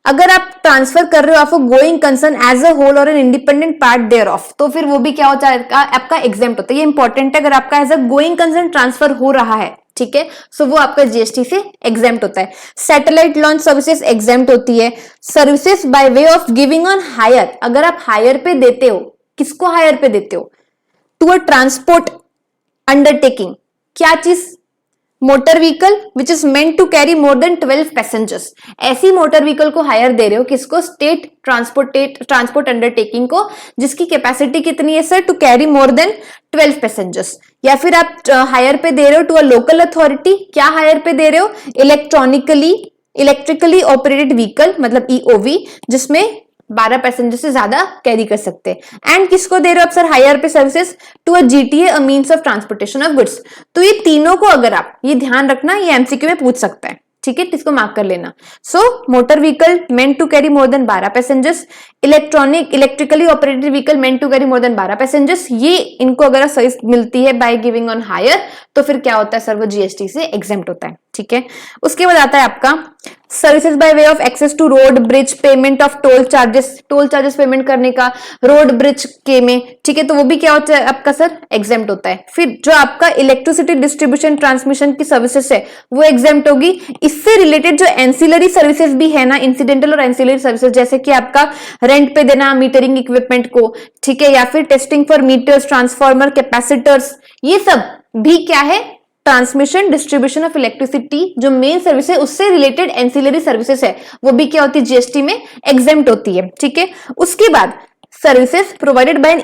अगर आप ट्रांसफर कर रहे हो आपको going concern as a whole और an independent part thereof, तो फिर वो भी क्या होता है, आपका एग्जेम्प्ट होता है। ये इंपॉर्टेंट है, अगर आपका as a going concern transfer हो रहा है, ठीक है, सो वो आपका जीएसटी से एग्जेम्प्ट होता है। सैटेलाइट लॉन्च सर्विसेज एग्जेम्प्ट होती है। Services by way of giving on hire, अगर आप हायर पे देते हो, किसको हायर पे देते हो, टू अ ट्रांसपोर्ट अंडरटेकिंग, क्या चीज, motor vehicle which is meant to carry more than 12 passengers, ऐसी मोटर व्हीकल को हायर दे रहे हो, किसको, स्टेट ट्रांसपोर्ट अंडरटेकिंग को, जिसकी कैपेसिटी कितनी है sir, to carry more than 12 passengers. या फिर आप हायर पे दे रहे हो टू अ लोकल अथॉरिटी, क्या हायर पे दे रहे हो, इलेक्ट्रिकली ऑपरेटेड व्हीकल मतलब ईओवी, जिसमें 12 पैसेंजर से ज्यादा कैरी कर सकते हैं। एंड किसको दे रहे हो आप सर, हायर पे services to a GTA, a means of transportation of goods. तो ये तीनों को अगर आप, ये ध्यान रखना, ये एमसीक्यू में पूछ सकता है। ठीक है, इसको मार्क कर लेना। So motor vehicle meant to carry more than 12 passengers, electrically operated vehicle meant to carry more than 12 passengers, ये इनको अगर सर्विस मिलती है बाय गिविंग ऑन हायर, तो फिर क्या होता है सर, वो जीएसटी से एग्जेम्प्ट होता है। ठीक है। उसके बाद आता है आपका services by way of access to road bridge, payment of toll charges payment करने का रोड ब्रिज के में, ठीक है, तो वो भी क्या होता है आपका सर, एग्जेम्प्ट होता है। फिर जो आपका इलेक्ट्रिसिटी डिस्ट्रीब्यूशन ट्रांसमिशन की सर्विसेज है वो एग्जेम्प्ट होगी। इससे रिलेटेड जो एंसिलरी सर्विसेज भी है ना, इंसिडेंटल और एंसिलरी सर्विसेज, जैसे कि आपका रेंट पे देना मीटरिंग इक्विपमेंट को, ठीक है, या फिर testing for meters, transformer, capacitors, ये सब भी क्या है, ट्रांसमिशन डिस्ट्रीब्यूशन ऑफ इलेक्ट्रिसिटी, जो मेन सर्विस है उससे रिलेटेड एंसिलरी सर्विसेज है वो भी क्या होती है जीएसटी में एग्जेम्प्ट होती है, ठीक है। उसके बाद services provided by an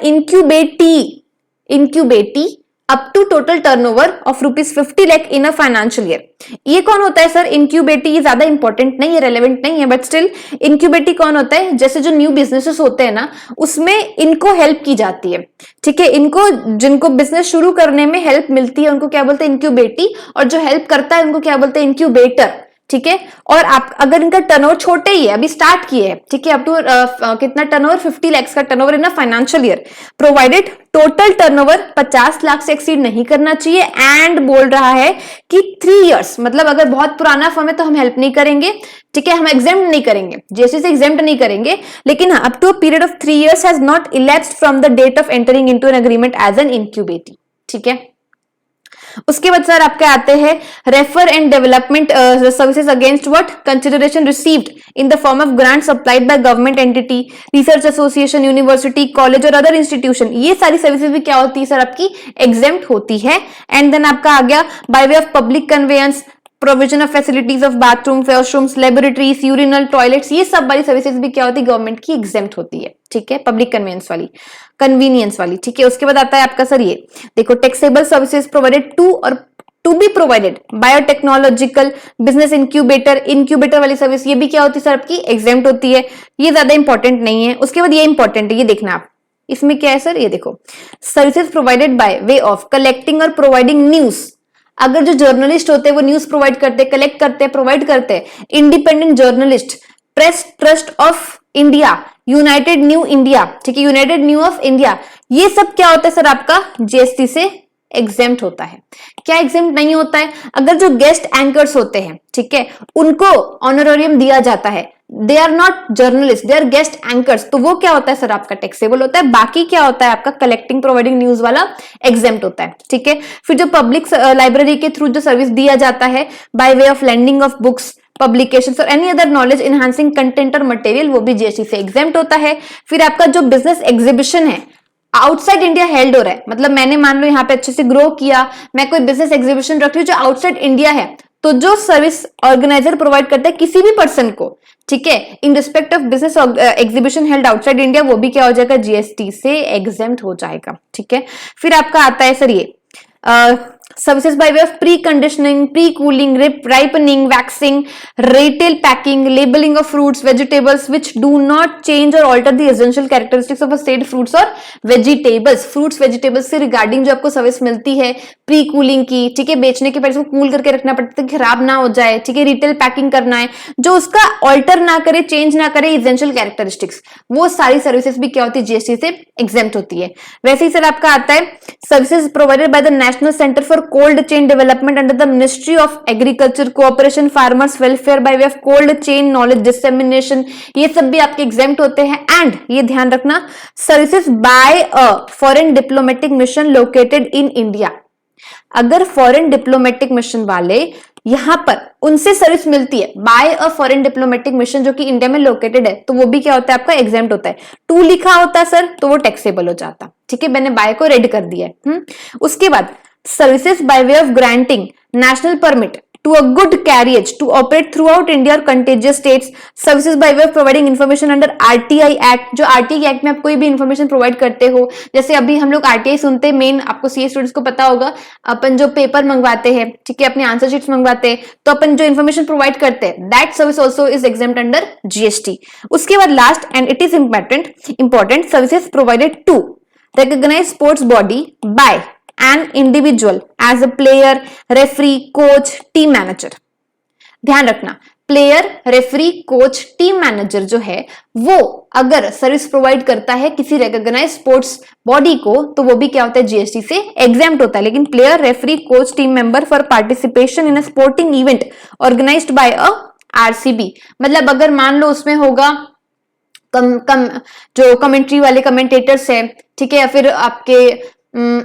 incubatee up to total turnover of ₹50 lakh in a financial year. ये कौन होता है सर इनक्यूबेटी? ये ज्यादा इंपॉर्टेंट नहीं है, रेलेवेंट नहीं है, बट स्टिल इनक्यूबेटी कौन होता है? जैसे जो न्यू बिजनेसेस होते हैं ना उसमें इनको हेल्प की जाती है, ठीक है। इनको जिनको बिजनेस शुरू करने में हेल्प मिलती है उनको क्या बोलते हैं इनक्यूबेटी, और जो हेल्प करता है उनको क्या बोलते हैं इनक्यूबेटर, ठीक है। और आप अगर इनका टर्नओवर छोटे ही है, अभी स्टार्ट किए हैं, ठीक है, अप टू कितना टर्नओवर 50 लाख का turnover in a financial year, provided total turnover 50 lakh से एक्सीड नहीं करना चाहिए, एंड बोल रहा है कि 3 इयर्स, मतलब अगर बहुत पुराना फर्म है तो हम हेल्प नहीं करेंगे, ठीक है, हम एग्जेम्प्ट नहीं करेंगे, जैसे से एग्जेम्प्ट नहीं करेंगे, लेकिन up to a period of 3 years has not elapsed from the date of entering into an agreement as an incubatee, ठीक है। उसके बाद सर आपके आते हैं refer and development services against what consideration received in the form of grant supplied by government entity, research association, university, college और other institution. ये सारी सर्विसेज भी क्या होती है सर आपकी एग्जेम्प्ट होती है। एंड देन आपका आ गया bye way of public conveyance, provision of facilities of bathroom, washrooms, laboratories, urinal, toilets, ये सब वाली सर्विसेज भी क्या होती है गवर्नमेंट की एग्जेम्प्ट होती है, ठीक है, पब्लिक कन्वीनियंस वाली, ठीक है। उसके बाद आता है आपका सर ये देखो टैक्सेबल सर्विसेज प्रोवाइडेड टू और to be provided biotechnological business incubator वाली सर्विस, ये भी क्या होती है सर आपकी एग्जेम्प्ट होती है। ये ज्यादा इंपॉर्टेंट नहीं है। उसके बाद ये इंपॉर्टेंट है, ये देखना आप, इसमें क्या है सर, ये देखो services provided bye way of collecting और प्रोवाइडिंग न्यूज। अगर जो जर्नलिस्ट होते हैं वो न्यूज प्रोवाइड करते हैं, कलेक्ट करते हैं, प्रोवाइड करते हैं, independent journalist, press trust of India, United new India, ठीक है, यूनाइटेड न्यू ऑफ इंडिया, ये सब क्या होता है सर आपका जीएसटी से एग्जेम्प्ट होता है। क्या एग्जेम्प्ट नहीं होता है? अगर जो गेस्ट एंकर्स होते हैं, ठीक है, उनको ऑनरेरियम दिया जाता है, they are not journalist, they are guest anchors, तो वो क्या होता है सर आपका टैक्सेबल होता है। बाकी क्या होता है आपका कलेक्टिंग प्रोवाइडिंग न्यूज वाला एग्जेम्प्ट होता है, ठीक है। फिर जो पब्लिक लाइब्रेरी के थ्रू जो सर्विस दिया जाता है by way of lending of books, publications और any other knowledge enhancing content और मटेरियल, वो भी जीएसटी से एग्जेम्प्ट होता है। फिर आपका जो बिजनेस एग्जीबिशन है आउटसाइड इंडिया हेल्ड हो रहा है, मतलब मैंने मान लो यहाँ पे अच्छे से ग्रो किया, मैं कोई बिजनेस एग्जीबिशन रख रही हूँ जो आउटसाइड इंडिया है, तो जो सर्विस ऑर्गेनाइजर प्रोवाइड करता है किसी भी पर्सन को, ठीक है, in respect of business exhibition held outside India, वो भी क्या हो जाएगा जीएसटी से एग्जेम्प्ट हो जाएगा, ठीक है। फिर आपका आता है सर ये services by way of pre conditioning, pre cooling, ripening, waxing, retail packing, labeling of fruits, vegetables which do not change or alter the essential characteristics of a said fruits or vegetables। fruits vegetables से regarding जो आपको service मिलती है pre cooling की, ठीक है, बेचने के पहले उसको कूल करके रखना पड़ता है, खराब ना हो जाए, ठीक है, रिटेल पैकिंग करना है, जो उसका ऑल्टर ना करे, चेंज ना करे एसेंशियल कैरेक्टरिस्टिक्स, वो सारी सर्विसेज भी क्या होती है जीएसटी से एग्जेम्प्ट होती है। वैसे ही सर आपका आता है services provided by the national centre for cold chain development under the ministry of agriculture, cooperation, farmers welfare bye way of cold chain knowledge dissemination, ये सब भी आपके एग्जेम्प्ट होते हैं। एंड ये ध्यान रखना services by a foreign diplomatic mission located in India, अगर फॉरेन डिप्लोमेटिक मिशन वाले यहां पर उनसे सर्विस मिलती है by a foreign diplomatic mission जो कि इंडिया में लोकेटेड है, तो वो भी क्या होता है आपका एग्जेम्प्ट होता है। टू लिखा होता है सर तो वो टैक्सेबल हो जाता, ठीक है, मैंने बाय को रेड कर दिया है। उसके बाद services by way of granting national permit to a good carriage to operate throughout India or contiguous states, services by way of providing information under RTI Act, जो RTI Act में आप कोई भी information provide करते हो, जैसे अभी हम लोग RTI सुनते हैं, मेन आपको CA स्टूडेंट्स को पता होगा, अपन जो पेपर मंगवाते हैं, ठीक है, अपने आंसर शीट्स मंगवाते हैं, तो अपन जो इन्फॉर्मेशन प्रोवाइड करते हैं that service also is exempt under GST। उसके बाद last and it is important services provided to recognize sports body by an individual as a player, referee, coach, team manager। ध्यान रखना player, referee, coach, team manager जो है वो अगर service provide करता है किसी रिकॉग्नाइज स्पोर्ट्स बॉडी को, तो वो भी क्या होता है जीएसटी से एग्जेम्प्ट होता है। लेकिन player, referee, coach, team member for participation in a sporting event organised by a RCB, मतलब अगर मान लो उसमें होगा जो कमेंट्री वाले कमेंटेटर्स है, ठीक है, या फिर आपके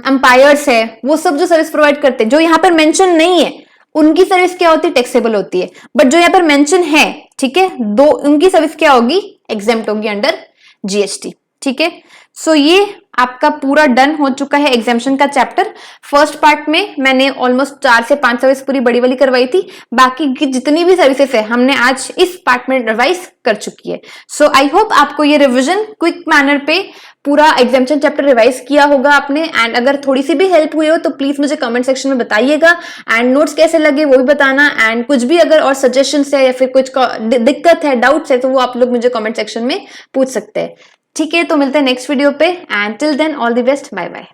अंपायर्स है, वो सब जो सर्विस प्रोवाइड करते हैं, जो यहाँ पर मेंशन नहीं है उनकी सर्विस क्या होती है टैक्सेबल होती है, बट जो यहाँ पर मेंशन है, ठीक है, दो उनकी सर्विस क्या होगी एग्जेम्प्ट होगी अंडर जीएसटी, ठीक है। सो ये आपका पूरा डन हो चुका है एग्जाम्शन का चैप्टर। फर्स्ट पार्ट में मैंने ऑलमोस्ट 4 से 5 सर्विस पूरी बड़ी वाली करवाई थी, बाकी की जितनी भी सर्विसेज है हमने आज इस पार्ट में रिवाइज कर चुकी है। सो आई होप आपको ये रिविजन क्विक मैनर पे पूरा एग्जाम्शन चैप्टर रिवाइज किया होगा आपने। एंड अगर थोड़ी सी भी हेल्प हुई हो तो प्लीज मुझे कमेंट सेक्शन में बताइएगा, एंड नोट्स कैसे लगे वो भी बताना, एंड कुछ भी अगर और सजेशंस है या फिर कुछ दिक्कत है, डाउट्स है, तो वो आप लोग मुझे कमेंट सेक्शन में पूछ सकते हैं। ठीक है, तो मिलते हैं नेक्स्ट वीडियो पे, and till then all the best, bye bye.